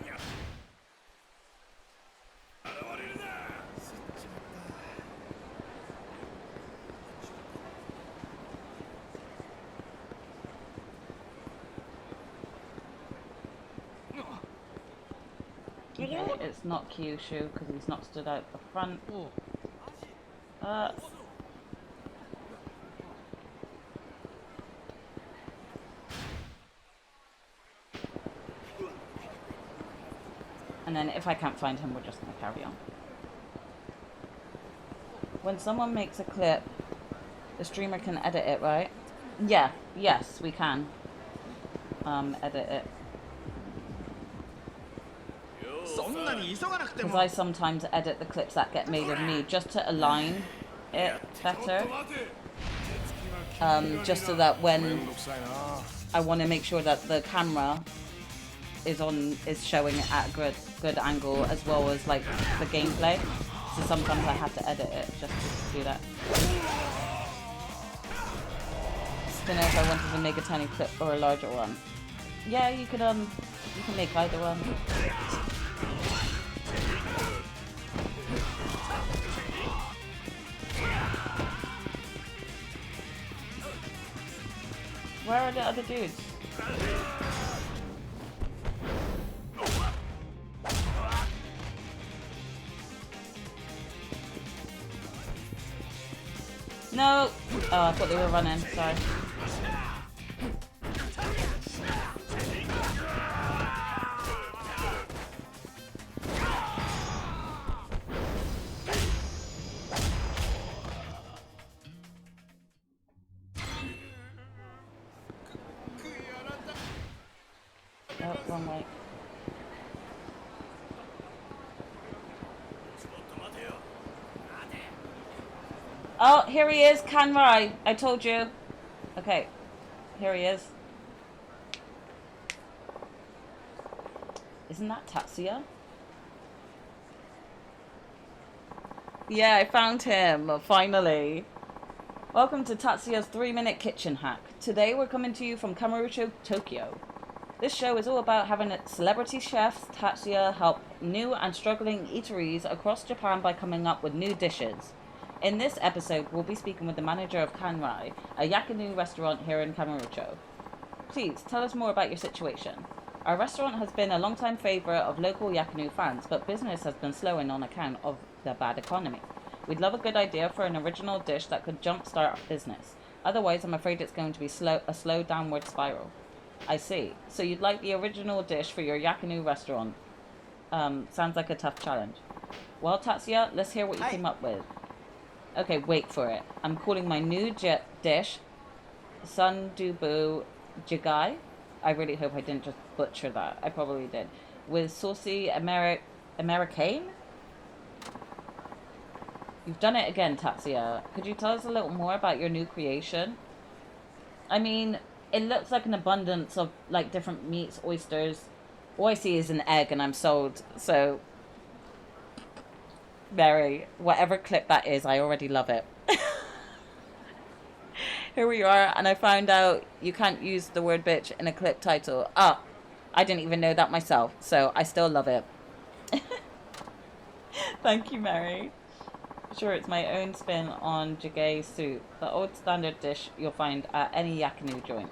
Okay, it's not Kyushu because he's not stood out the front. And then if I can't find him, we're just going to carry on. When someone makes a clip, the streamer can edit it, right? Yeah, yes, we can edit it. Because I sometimes edit the clips that get made of me just to align it better. Just so that when I want to make sure that the camera is showing it at a good angle, as well as like the gameplay. So sometimes I have to edit it just to do that. Don't know if I wanted to make a tiny clip or a larger one. Yeah, you can make either one. Where are the other dudes? No! Oh, I thought they were running. Sorry. Oh, wrong way. Oh, here he is, Kanrai. I told you. Okay, here he is. Isn't that Tatsuya? Yeah, I found him, finally. Welcome to Tatsuya's 3-minute kitchen hack. Today we're coming to you from Kamurocho, Tokyo. This show is all about having celebrity chefs Tatsuya help new and struggling eateries across Japan by coming up with new dishes. In this episode, we'll be speaking with the manager of Kanrai, a yakinu restaurant here in Kamurocho. Please, tell us more about your situation. Our restaurant has been a long-time favorite of local yakinu fans, but business has been slowing on account of the bad economy. We'd love a good idea for an original dish that could jumpstart business. Otherwise, I'm afraid it's going to be a slow downward spiral. I see. So you'd like the original dish for your yakinu restaurant. Sounds like a tough challenge. Well, Tatsuya, let's hear what you came up with. Okay, wait for it. I'm calling my new dish Sundubu Jigai. I really hope I didn't just butcher that. I probably did. With saucy Americane? You've done it again, Tatsuya. Could you tell us a little more about your new creation? I mean, it looks like an abundance of like different meats, oysters. All I see is an egg and I'm sold. So, Mary, whatever clip that is, I already love it. Here we are, and I found out you can't use the word bitch in a clip title. Ah, I didn't even know that myself, so I still love it. Thank you, Mary. Sure, it's my own spin on jjigae soup, the old standard dish you'll find at any yakinu joint.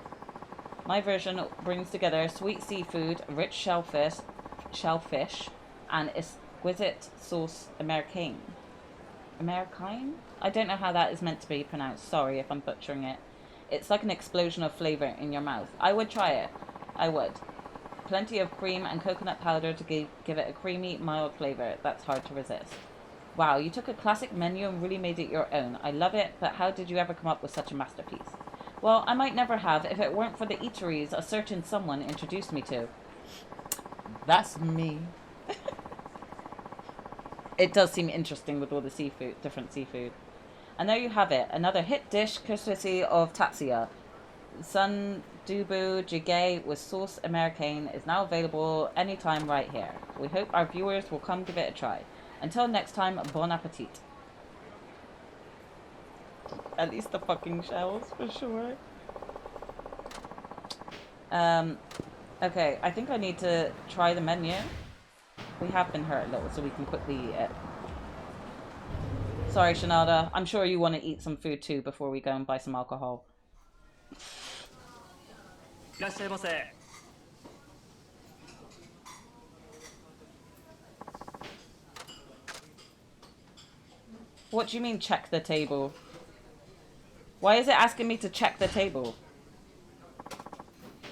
My version brings together sweet seafood, rich shellfish, and exquisite sauce Americane. Americane? I don't know how that is meant to be pronounced. Sorry if I'm butchering it. It's like an explosion of flavor in your mouth. I would try it. I would. Plenty of cream and coconut powder to give it a creamy, mild flavor that's hard to resist. Wow, you took a classic menu and really made it your own. I love it, but how did you ever come up with such a masterpiece? Well, I might never have if it weren't for the eateries a certain someone introduced me to. That's me. It does seem interesting with all the seafood, different seafood. And there you have it, another hit dish courtesy of Tatsuya. Sundubu Jjigae with sauce americaine is now available anytime right here. We hope our viewers will come give it a try. Until next time, bon appetit. At least the fucking shells, for sure. Okay, I think I need to try the menu. We have been hurt a little, so we can quickly eat it. Sorry, Shanada. I'm sure you want to eat some food too before we go and buy some alcohol. What do you mean check the table? Why is it asking me to check the table?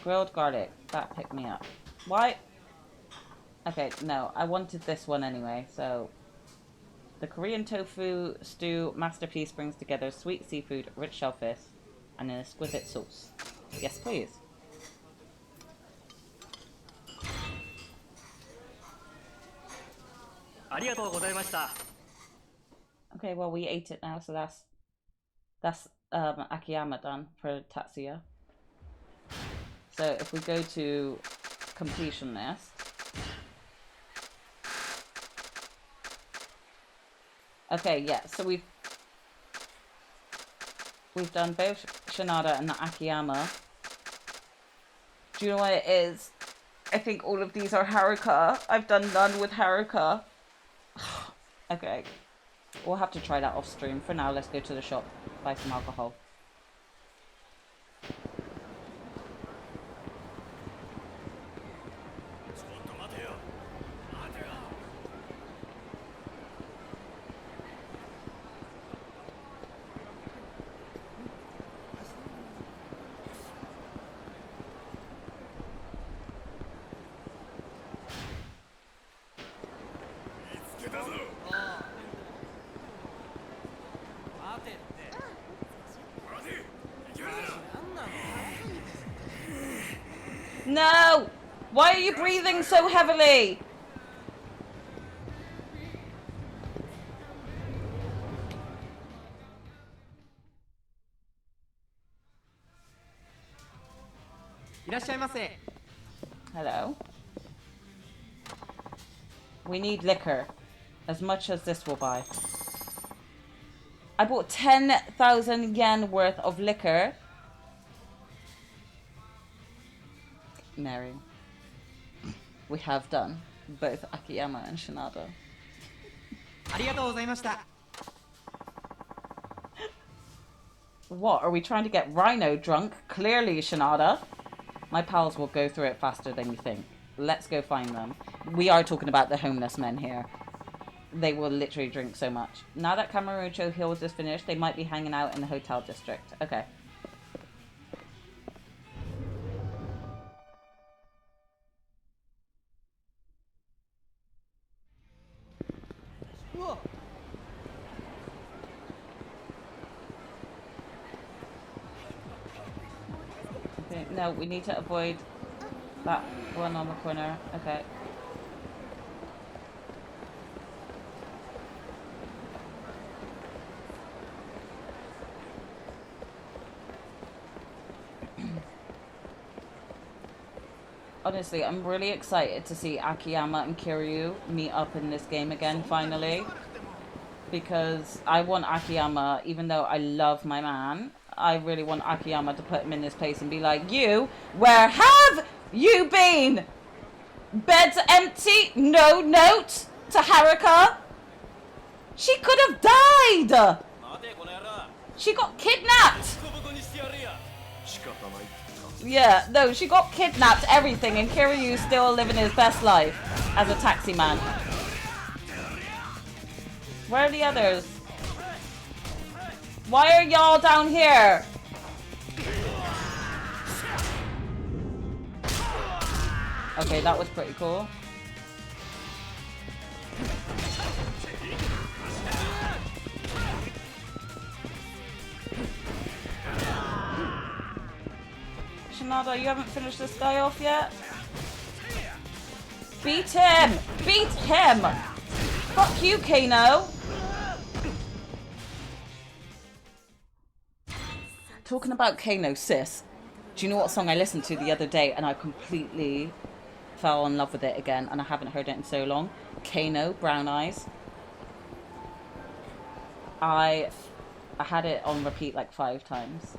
Grilled garlic. That picked me up. Why? Okay, no. I wanted this one anyway, so... The Korean tofu stew masterpiece brings together sweet seafood, rich shellfish, and an exquisite sauce. Yes, please. Okay, well, we ate it now, so that's Akiyama done for Tatsuya. So if we go to completion list. Okay, yeah, so we've done both Shanada and the Akiyama. Do you know what it is? I think all of these are Haruka. I've done none with Haruka. Okay. We'll have to try that off stream. For now, let's go to the shop, buy some alcohol. No! Why are you breathing so heavily? Hello. We need liquor. As much as this will buy. I bought 10,000 yen worth of liquor. Mary. We have done both Akiyama and Shanada. What? Are we trying to get Rhino drunk? Clearly, Shanada. My pals will go through it faster than you think. Let's go find them. We are talking about the homeless men here. They will literally drink so much. Now that Kamurocho Hills is finished, they might be hanging out in the hotel district. Okay. Okay, no, we need to avoid that one on the corner. Okay. Honestly, I'm really excited to see Akiyama and Kiryu meet up in this game again, finally. Because I want Akiyama, even though I love my man, I really want Akiyama to put him in this place and be like, you, where have you been? Bed's empty, no note to Haruka. She could have died. She got kidnapped. Yeah, no, she got kidnapped, everything, and Kiryu's still living his best life as a taxi man. Where are the others? Why are y'all down here? Okay, that was pretty cool. Shinada, you haven't finished this guy off yet? Beat him! Beat him! Fuck you, Kano! Talking about Kano, sis. Do you know what song I listened to the other day and I completely fell in love with it again and I haven't heard it in so long? Kano, Brown Eyes. I had it on repeat like 5 times.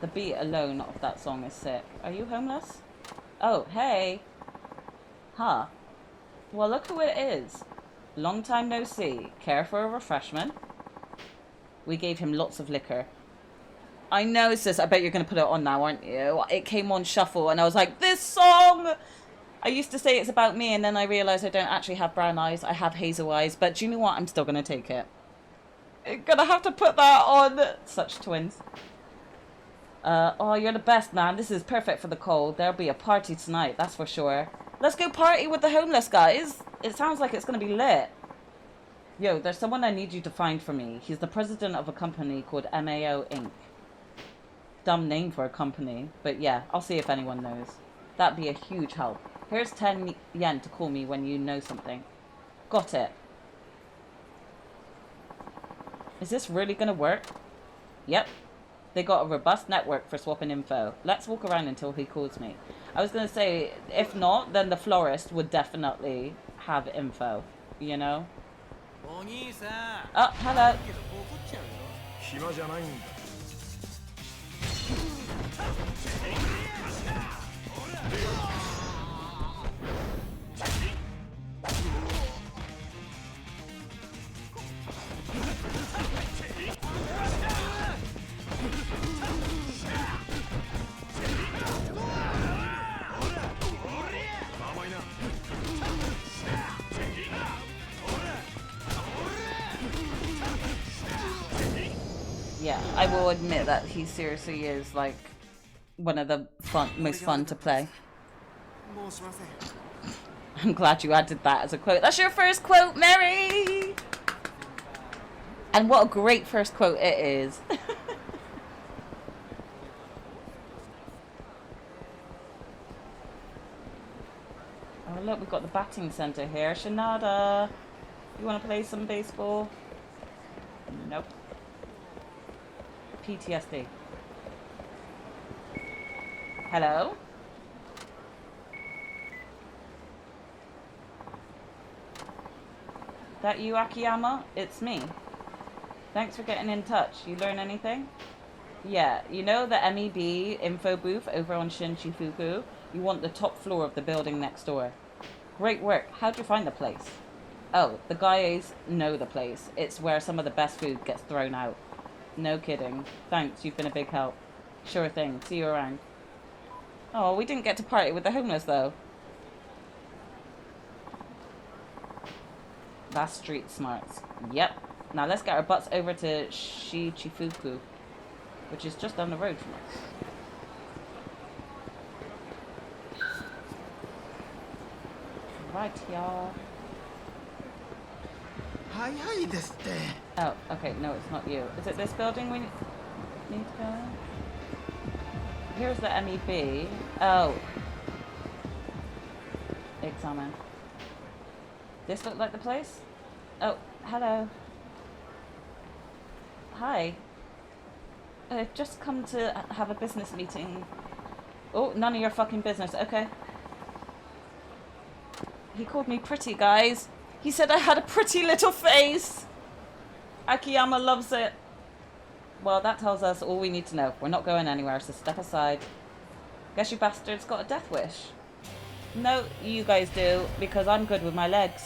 The beat alone of that song is sick. Are you homeless? Oh, hey. Huh. Well, look who it is. Long time no see. Care for a refreshment? We gave him lots of liquor. I know, sis. I bet you're going to put it on now, aren't you? It came on shuffle and I was like, this song! I used to say it's about me and then I realised I don't actually have brown eyes. I have hazel eyes. But do you know what? I'm still going to take it. I'm going to have to put that on. Such twins. Oh, you're the best, man. This is perfect for the cold. There'll be a party tonight, that's for sure. Let's go party with the homeless guys. It sounds like it's going to be lit. Yo, there's someone I need you to find for me. He's the president of a company called MAO Inc. Dumb name for a company. But yeah, I'll see if anyone knows. That'd be a huge help. Here's 10 yen to call me when you know something. Got it. Is this really going to work? Yep. They got a robust network for swapping info. Let's walk around until he calls me. I was going to say, if not, then the florist would definitely have info, you know? Oh, hello. 暇じゃないんだ。Yeah, I will admit that he seriously is like one of the most fun to play. I'm glad you added that as a quote. That's your first quote, Mary! And what a great first quote it is. Oh look, we've got the batting center here. Shinada, you want to play some baseball? Nope. PTSD. Hello? That you, Akiyama? It's me. Thanks for getting in touch. You learn anything? Yeah, you know the MEB info booth over on Shinchifuku? You want the top floor of the building next door. Great work. How'd you find the place? Oh, the guys know the place. It's where some of the best food gets thrown out. No kidding. Thanks, you've been a big help. Sure thing. See you around. Oh, we didn't get to party with the homeless, though. That's street smarts. Yep. Now let's get our butts over to Shichifuku, which is just down the road from us. Right, y'all. Oh, okay, no, it's not you. Is it this building we need to go in? Here's the MEB. Oh. Examine. This look like the place? Oh, hello. Hi. I've just come to have a business meeting. Oh, none of your fucking business. Okay. He called me pretty, guys. He said I had a pretty little face. Akiyama loves it. Well, that tells us all we need to know. We're not going anywhere, so step aside. Guess you bastards got a death wish. No, you guys do, because I'm good with my legs.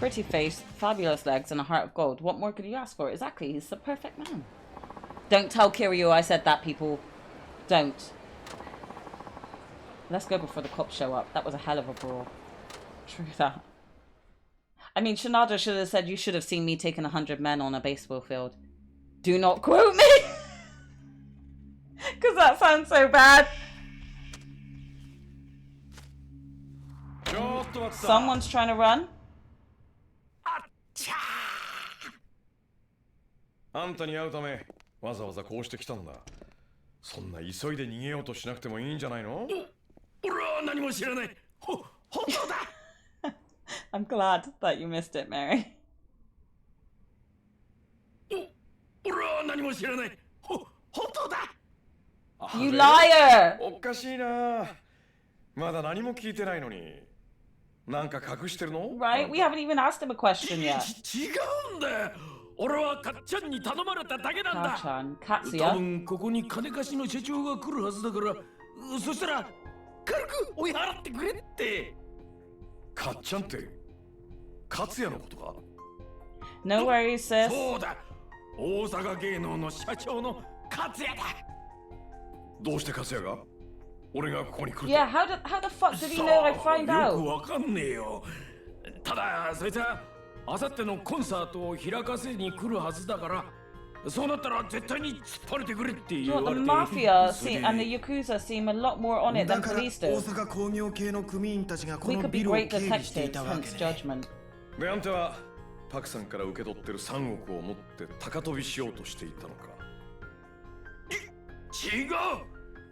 Pretty face, fabulous legs, and a heart of gold. What more could you ask for? Exactly, he's the perfect man. Don't tell Kiryu I said that, people. Don't. Let's go before the cops show up. That was a hell of a brawl. True that. I mean, Shinada should have said, you should have seen me taking 100 men on a baseball field. Do not quote me! Because that sounds so bad. Someone's trying to run. あんたに会うためわざわざこうして来たんだ。そんな急いで逃げようとしなくてもいいんじゃないの？俺は何も知らない。本当だ。I'm glad that you missed it, Mary. 俺は何も知らない。本当だ。You liar! おかしいな。まだ何も聞いてないのに。なんか隠してるの？ Right? We haven't even asked him a question yet. 違うんだよ。俺はかっちゃんに頼まれただけなんだ。Katsuya. 多分ここに金貸しの社長が来るはずだから、そしたら軽く追い払ってくれって。かっちゃんって勝也のことか？ No worries, sis. そうだ。大阪芸能の社長の勝也だ。どうして勝也が？俺がここに来る。Yeah, how the fuck did he know I'd find よく out? わかんねえよ。ただそいつはあさってのコンサートを開かせに来るはずだから、そうなったら絶対に突っ張れてくれって言われて。The mafia and the Yakuza seem a lot more on it than police do. 大阪工業系の組員たちがこ We の could be ビルを great 警備してい detectives, たわけ hence ね。 judgment. であんたはパクさんから受け取ってる3億を持って高飛びしようとしていたのか？違う。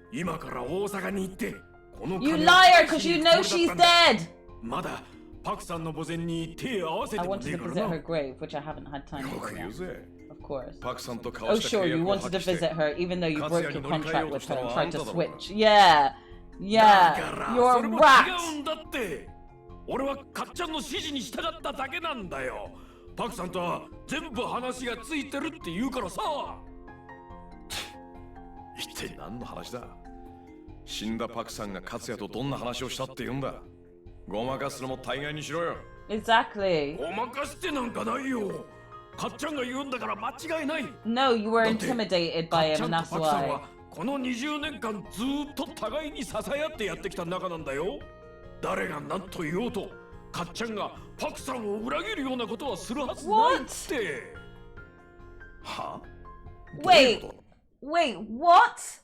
今から大阪に行ってこの You liar, because you know she's dead! まだパクさんの墓前に手を合わせ I ても wanted ねえ to から visit な。 her grave, which I haven't had time よ to く do 言う yet. ぜ。 Of course. パクさんと交 Oh, わした sure, 契 you 約を wanted 破 to 棄して visit her even though you broke your 勝也に乗り換えよ contract うと with した her の and はあ tried んた to だろうが。 switch. Yeah, だ yeah, から you're それ a も rat. 違うんだって。俺はかっちゃんの指示に従っただけなんだよ。パクさんとは全部話がついてるって言うからさ。一体何の話だ？死んだパクさんが勝也とどんな話をしたって言うんだ。ごまかすのも大概にしろよ。 Exactly. ごまかしてなんかないよ。かっちゃんが言うんだから間違いない。 No, you were だって intimidated か by っちゃ him, ん and と that's パクさん why. はこの20年間ずーっと互いに支え合ってやってきた仲なんだよ。誰が何と言おうと、かっちゃんがパクさんを裏切るようなことはするはずないって。は？ Wait, wait, what?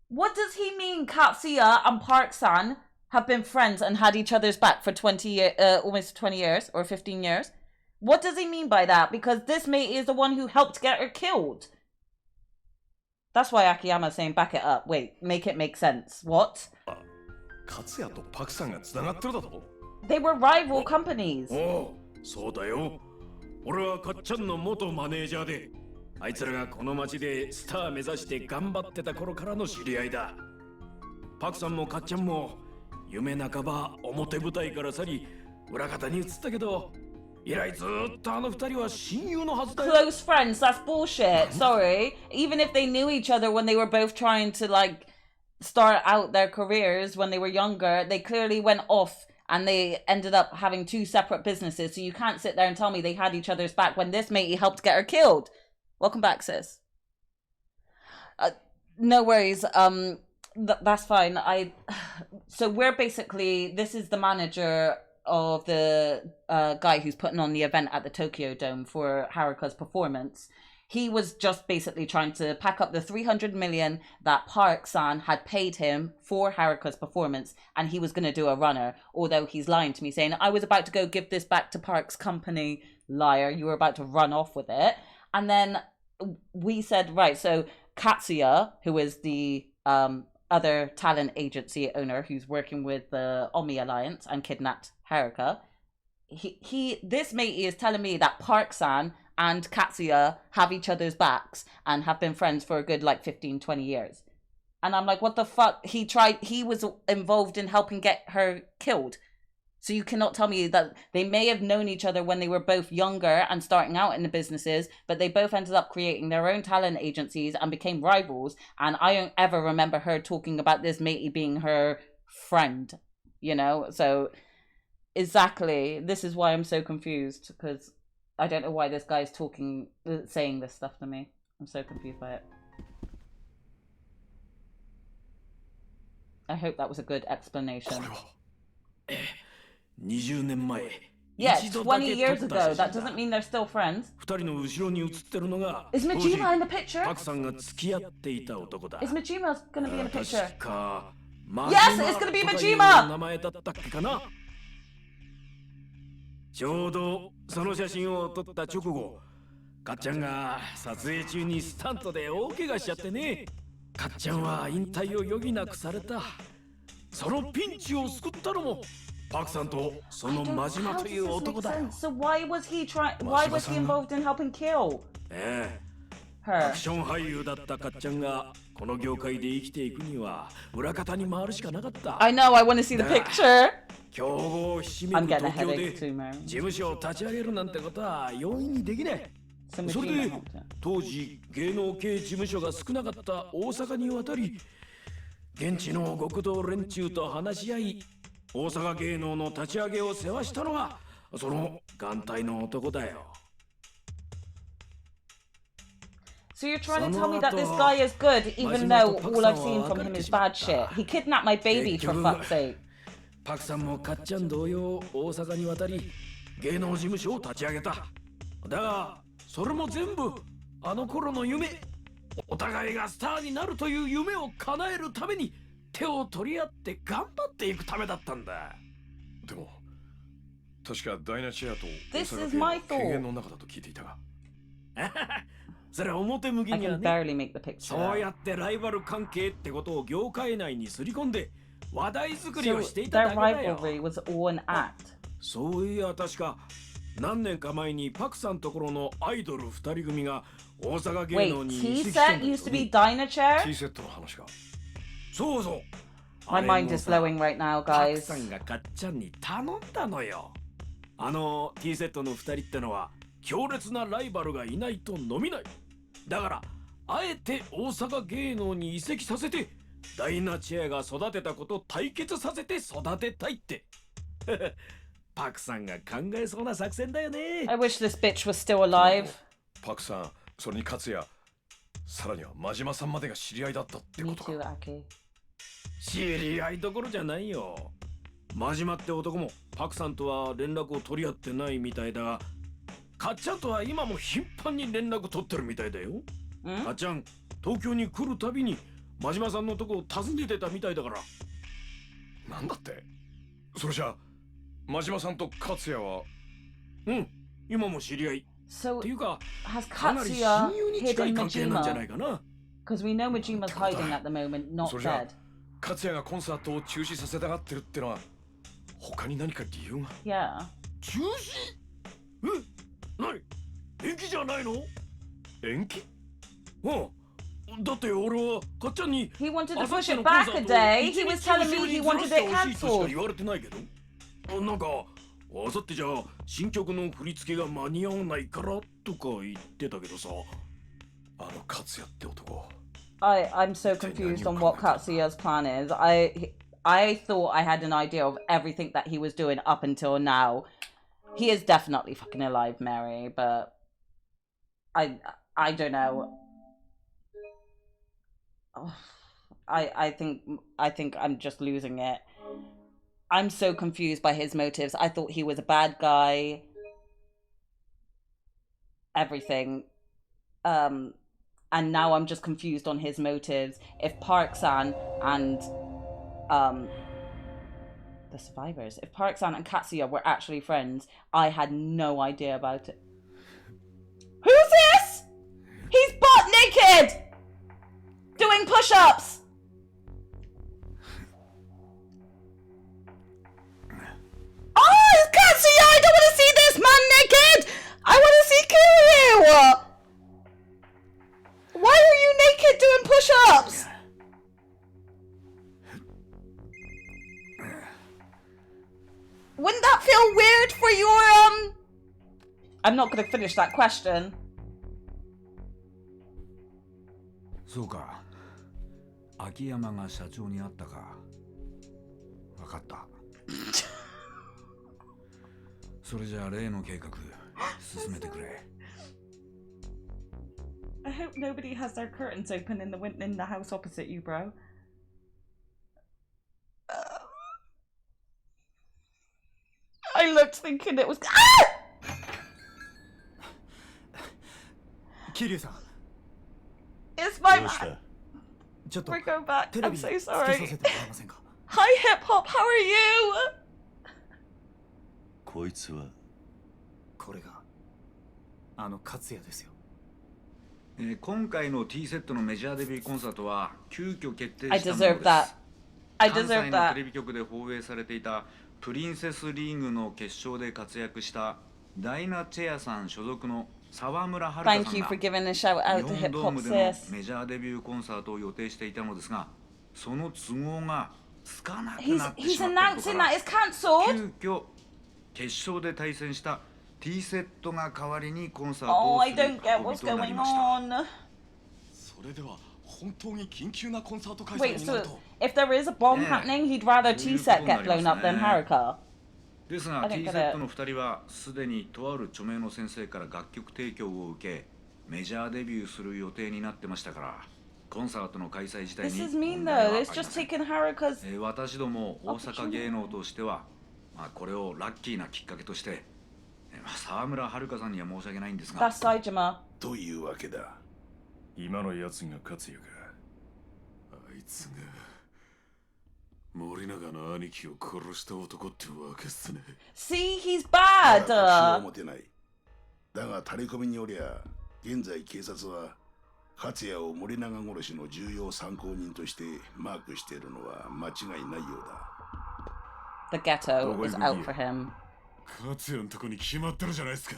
What does he mean Katsuya and Park-san have been friends and had each other's back for 20 years, almost 20 years or 15 years? What does he mean by that? Because this mate is the one who helped get her killed. That's why Akiyama's saying back it up. Wait, make it make sense. What? 勝也とパクさんが繋がってるだと？ They were rival companies. おう、そうだよ。俺はかっちゃんの元マネージャーで、あいつらがこの町でスター目指して頑張ってた頃からの知り合いだ。パクさんもかっちゃんも夢半ば表舞台から去り裏方に移ったけど、以来ずっとあの二人は親友のはずだよ。 Close friends, that's bullshit. Sorry. Even if they knew each other when they were both trying to like start out their careers when they were younger, they clearly went off and they ended up having two separate businesses. So you can't sit there and tell me they had each other's back when this matey helped get her killed. Welcome back, sis. No worries. That's fine. So we're basically, this is the manager of the guy who's putting on the event at the Tokyo Dome for Haruka's performance. He was just basically trying to pack up the 300 million that Park-san had paid him for Haruka's performance, and he was going to do a runner, although he's lying to me saying, I was about to go give this back to Park's company. Liar, you were about to run off with it. And then we said, right, so Katsuya, who is the other talent agency owner who's working with the Omi Alliance and kidnapped Haruka, this matey is telling me that Park-san and Katsuya have each other's backs and have been friends for a good like 15, 20 years. And I'm like, what the fuck? He was involved in helping get her killed. So you cannot tell me that they may have known each other when they were both younger and starting out in the businesses, but they both ended up creating their own talent agencies and became rivals. And I don't ever remember her talking about this matey being her friend, you know? So Exactly. This is why I'm so confused, because I don't know why this guy's saying this stuff to me. I'm so confused by it. I hope that was a good explanation. 20年前 Yeah, 一度だけ 20 撮 years った ago. 写 That 真 doesn't だ mean they're still friends. 二人の後ろに写ってるのが Is 当時 Majima in the picture? パクさんが付き合っていた男だ Is Majima gonna be in the picture? 確か Yes, it's gonna be マジ Majima! マとかいう名前だったっけかなちょうどその写真を撮った直後かっちゃんが撮影中にスタントで大怪我しちゃってねかっちゃんは引退を余儀なくされたそのピンチを救ったのもパクさんとそのマジマという男だよ So why was he involved in helping kill ええ her? アクション俳優だったかっちゃんがこの業界で生きていくには裏方に回るしかなかった I know, I want to see the picture. 競合ひしめ I'm く getting a 東京 headache で too, man. 事務所を立ち上げるなんてことは容易にできない So それ Majima で helped her. 当時芸能系事務所が少なかった大阪に渡り現地の極道連中と話し合い大阪芸能の立ち上げを世話したのがその眼帯の男だよ So you're trying to tell me that this guy is good, even though all I've seen from him is bad shit. He kidnapped my baby, for fuck's sake. パクさんもかっちゃん同様大阪に渡り芸能事務所を立ち上げただがそれも全部あの頃の夢お互いがスターになるという夢を叶えるために手を取り合って頑張っていくためだったんだでも確かダイナチェアと This 大 is 阪 my 系の権限の中だと聞いていたがそれは表向き I には can ね barely make the picture. そうやってライバル関係ってことを業界内にすり込んで話題作り So をしていただ their けだよ rivalry was all an act. そういや確か何年か前にパクさんところのアイドル二人組が大阪芸 Wait, 能に T 移籍したん set だよ used to be Dynachair? T セットの話がそうそう My mind is blowing right now, パク guys. さんがかっちゃんに頼んだのよあの T セットの二人ってのは強烈なライバルがいないと飲みないだからあえて大阪芸能に移籍させてダイナチェアが育てたことを対決させて育てたいってパクさんが考えそうな作戦だよね I wish this bitch was still alive. パクさんそれに勝也さらには真島さんまでが知り合いだったってこ Me とか too, Aki. 知り合いどころじゃないよ真島って男もパクさんとは連絡を取り合ってないみたいだがかっちゃんとは今も頻繁に連絡取ってるみたいだよかっちゃん東京に来るたびに真島さんのとこを訪ねてたみたいだからなんだってそれじゃあ真島さんと勝也はうん今も知り合い So っていうか has かなり Katsuya 親友に近い hidden 関係なんじゃない Majima? かな Because we know Majima's hiding at the moment, not それじゃ dead. あ勝也がコンサートを中止させたがってるってのは他に何か理由が Yeah. 中止え何延期じゃないの延期うんだって俺はかっちゃんに He wanted to あさっ push きの it コン back サー a トを day. 一 He 日 was telling 後 me ろ he にず wanted ら it してほしいとしか cancelled. 言われてないけどなんかあさってじゃあ新曲の振り付けが間に合わないからとか言ってたけどさあの勝也って男 I'm so confused on what Katsuya's plan is. I thought I had an idea of everything that he was doing up until now. He is definitely fucking alive, Mary, but I don't know. I think I'm just losing it. I'm so confused by his motives. I thought he was a bad guy. Everything. And now I'm just confused on his motives. If Park-san and the survivors, if Park-san and Katsuya were actually friends, I had no idea about it. Who's this? He's butt naked! Doing push-ups! Oh, it's Katsuya! I don't want to see this man naked! I want to see Kiryu! Why are you naked doing push-ups? Wouldn't that feel weird for your, I'm not going to finish that question. そうか秋山が社長に会ったか分かったそれじゃあ例の計画進めてくれ。 I hope nobody has their curtains open in the house opposite you, bro. I looked thinking it was. Ah! 桐生さん It's my どうし man. た？ちょっと We're going back. テレ I'm ビ so つけさ sorry. せてもらえませんか？ Hi, hip hop. How are you? こいつはこれがあの勝也ですよ。今回の T セットのメジャーデビューコンサートは急遽決定 I したもの deserve で that. す。 I 関西 deserve のテ that. レビ局で放映されていたプリンセスリーグの決勝で活躍したダイナチェアさん所属の沢村遥さ Thank ん you が for giving a shout 日 out to 本 hip ドー hop ムでの sis. メジャーデビューコンサートを予定していたのですが、その都合がつかなく He's なって he's しまったこと announcing から that it's cancelled. 急遽決勝で対戦した T セットが代わりにコンサート Oh, を I する don't get 運び what's となり going ました。 on. それでは本当に緊急なコンサート開催 Wait, になる so と。 if there is a bomb Yeah. happening, he'd rather So you T-Set put get on blown up than that, Haruka. ですが I T think セットの2人はすでにとある著名の先生から楽曲提供を受けメジャーデビューする予定になってましたからコンサートの開催自体 This に is mean 問題は though. あり It's ま just せん。 taken Haruka's. 私ども大阪芸能としては、これをラッキーなきっかけとして沢村遥さんには申し訳ないんですが That's Saijima. というわけだ。今のやつが勝也か。あいつが森永の兄貴を殺した男ってわけっすね。 See, he's ま bad. だ確証を持てない。だがタレコミによりゃ現在警察は勝也を森永殺しの重要参考人としてマークしているのは間違いないようだ。 The ghetto is out for him. 勝也のとこに決まってるじゃないですか。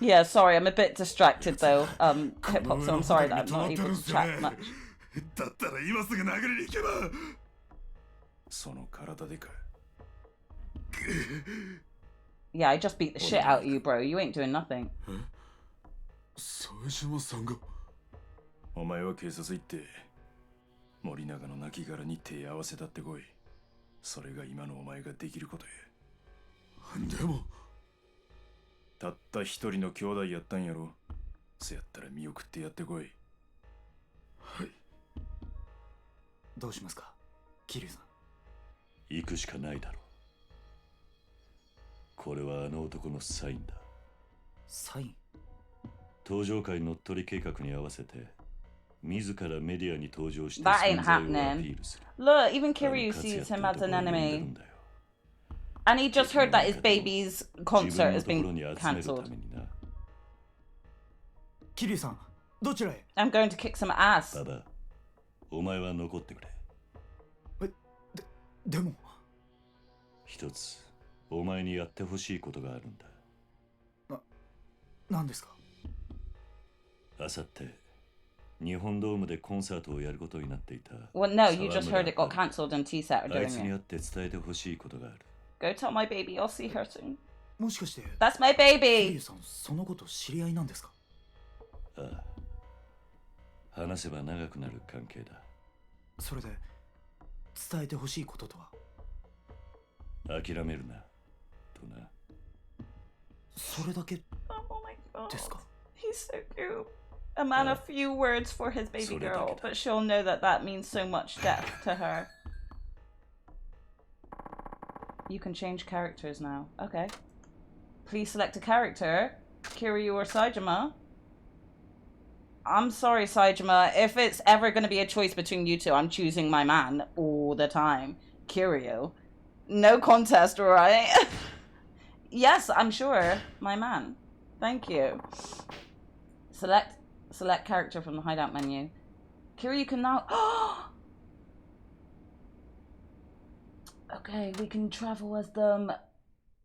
Yeah, sorry, I'm a bit distracted though. Hip hop, so I'm sorry that I'm not able to chat much. だったら今すぐ殴りに行けば。その体でか。 Yeah, I just beat the shit out of you, bro. You ain't doing nothing. 副島さんが。お前は警察行って森永の亡骸に手合わせたってこい。それが今のお前ができることや。でもたった一人の兄弟やったんやろ。そやったら見送ってやってこい。はい。どうしますか、桐生さん。行くしかないだろう。これはあの男のサインだ。サイン？登場会乗っ取り計画に合わせて自らメディアに登場して That ain't 存在をアピ happening. ールする。 Look, even あの Kiryu 勝也 sees って him as 男 an が呼んでる enemy. んだよ。 And he just heard that his baby's 自 concert 分の has ところ been に集めるた cancelled. めにな。桐生さん、どちらへ？ I'm going to kick some ass. ババ、お前は残ってくれ。でも一つ、お前にやってほしいことがあるんだ。何ですか？あさって、日本ドームでコンサートをやることになっていた。 Well, no, you just heard it got cancelled and T-Set are あい doing つに会 it. って伝えてほしいことがある。 Go tell my baby, I'll see her soon. もしかして That's my 桐 baby! 生さんそのこと知り合いなんですか？ああ、話せば長くなる関係だ。それで伝えてほしいこととは？諦めるな、とな。それだけ Oh my god. ですか？ He's so cute. A man of few words for his baby girl, but she'll know that that means so much depth to her. You can change characters now. Okay. Please select a character. Kiryu or Saijima. I'm sorry, Saijima. If it's ever going to be a choice between you two, I'm choosing my man all the time. Kiryu. No contest, right? Yes, I'm sure. My man. Thank you. Select character from the hideout menu. Kiryu can now... Okay, we can travel as them.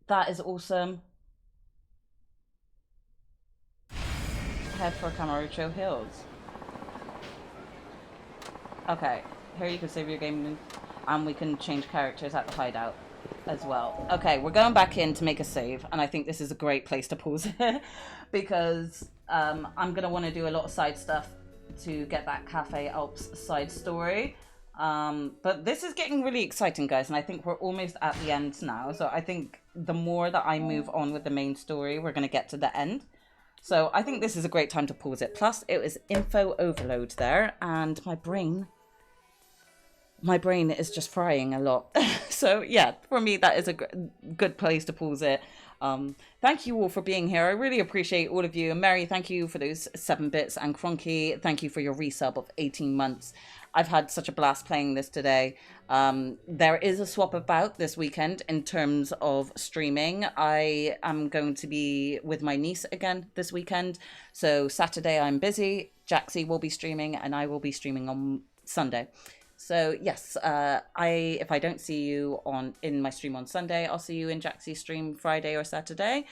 That is awesome. Head for Kamurocho Hills. Okay, here you can save your game and we can change characters at the hideout as well. Okay, we're going back in to make a save, and I think this is a great place to pause it because I'm gonna want to do a lot of side stuff to get that Cafe Alps side story. But this is getting really exciting, guys, and I think we're almost at the end now. So I think the more that I move on with the main story, we're going to get to the end. So I think this is a great time to pause it. Plus, it was info overload there, and my brain is just frying a lot. So yeah, for me, that is a good place to pause it. Thank you all for being here. I really appreciate all of you. And Mary, thank you for those 7 bits. And Cronky, thank you for your resub of 18 months. I've had such a blast playing this today. There is a swap about this weekend in terms of streaming. I am going to be with my niece again this weekend. So Saturday I'm busy. Jaxie will be streaming and I will be streaming on Sunday. So yes, if I don't see you in my stream on Sunday, I'll see you in Jaxie's stream Friday or Saturday.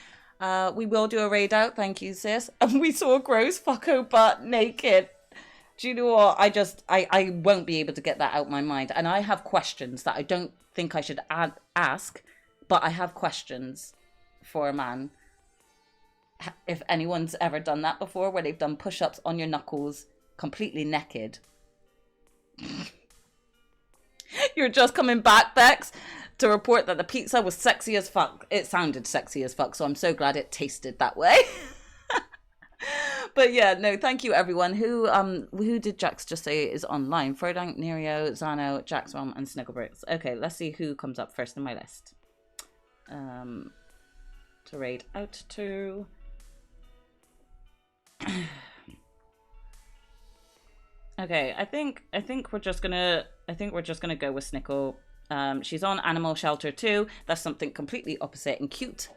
We will do a raid out. Thank you, sis. And we saw Gross fucko butt naked. Do you know what? I won't be able to get that out of my mind. And I have questions that I don't think I should ask, but I have questions for a man. If anyone's ever done that before, where they've done push-ups on your knuckles, completely naked. You're just coming back, Bex, to report that the pizza was sexy as fuck. It sounded sexy as fuck, so I'm so glad it tasted that way. But yeah, no, thank you everyone. Who did Jax just say is online? Frodank, Nerio, Zano, Jaxrom, and Snigglebricks. Okay, let's see who comes up first in my list. To raid out to. Okay, I think we're just gonna go with Snickle. She's on Animal Shelter too. That's something completely opposite and cute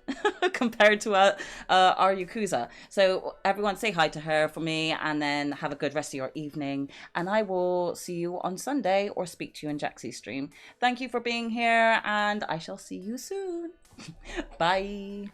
compared to our Yakuza. So everyone say hi to her for me and then have a good rest of your evening. And I will see you on Sunday or speak to you in Jaxie's stream. Thank you for being here and I shall see you soon. Bye.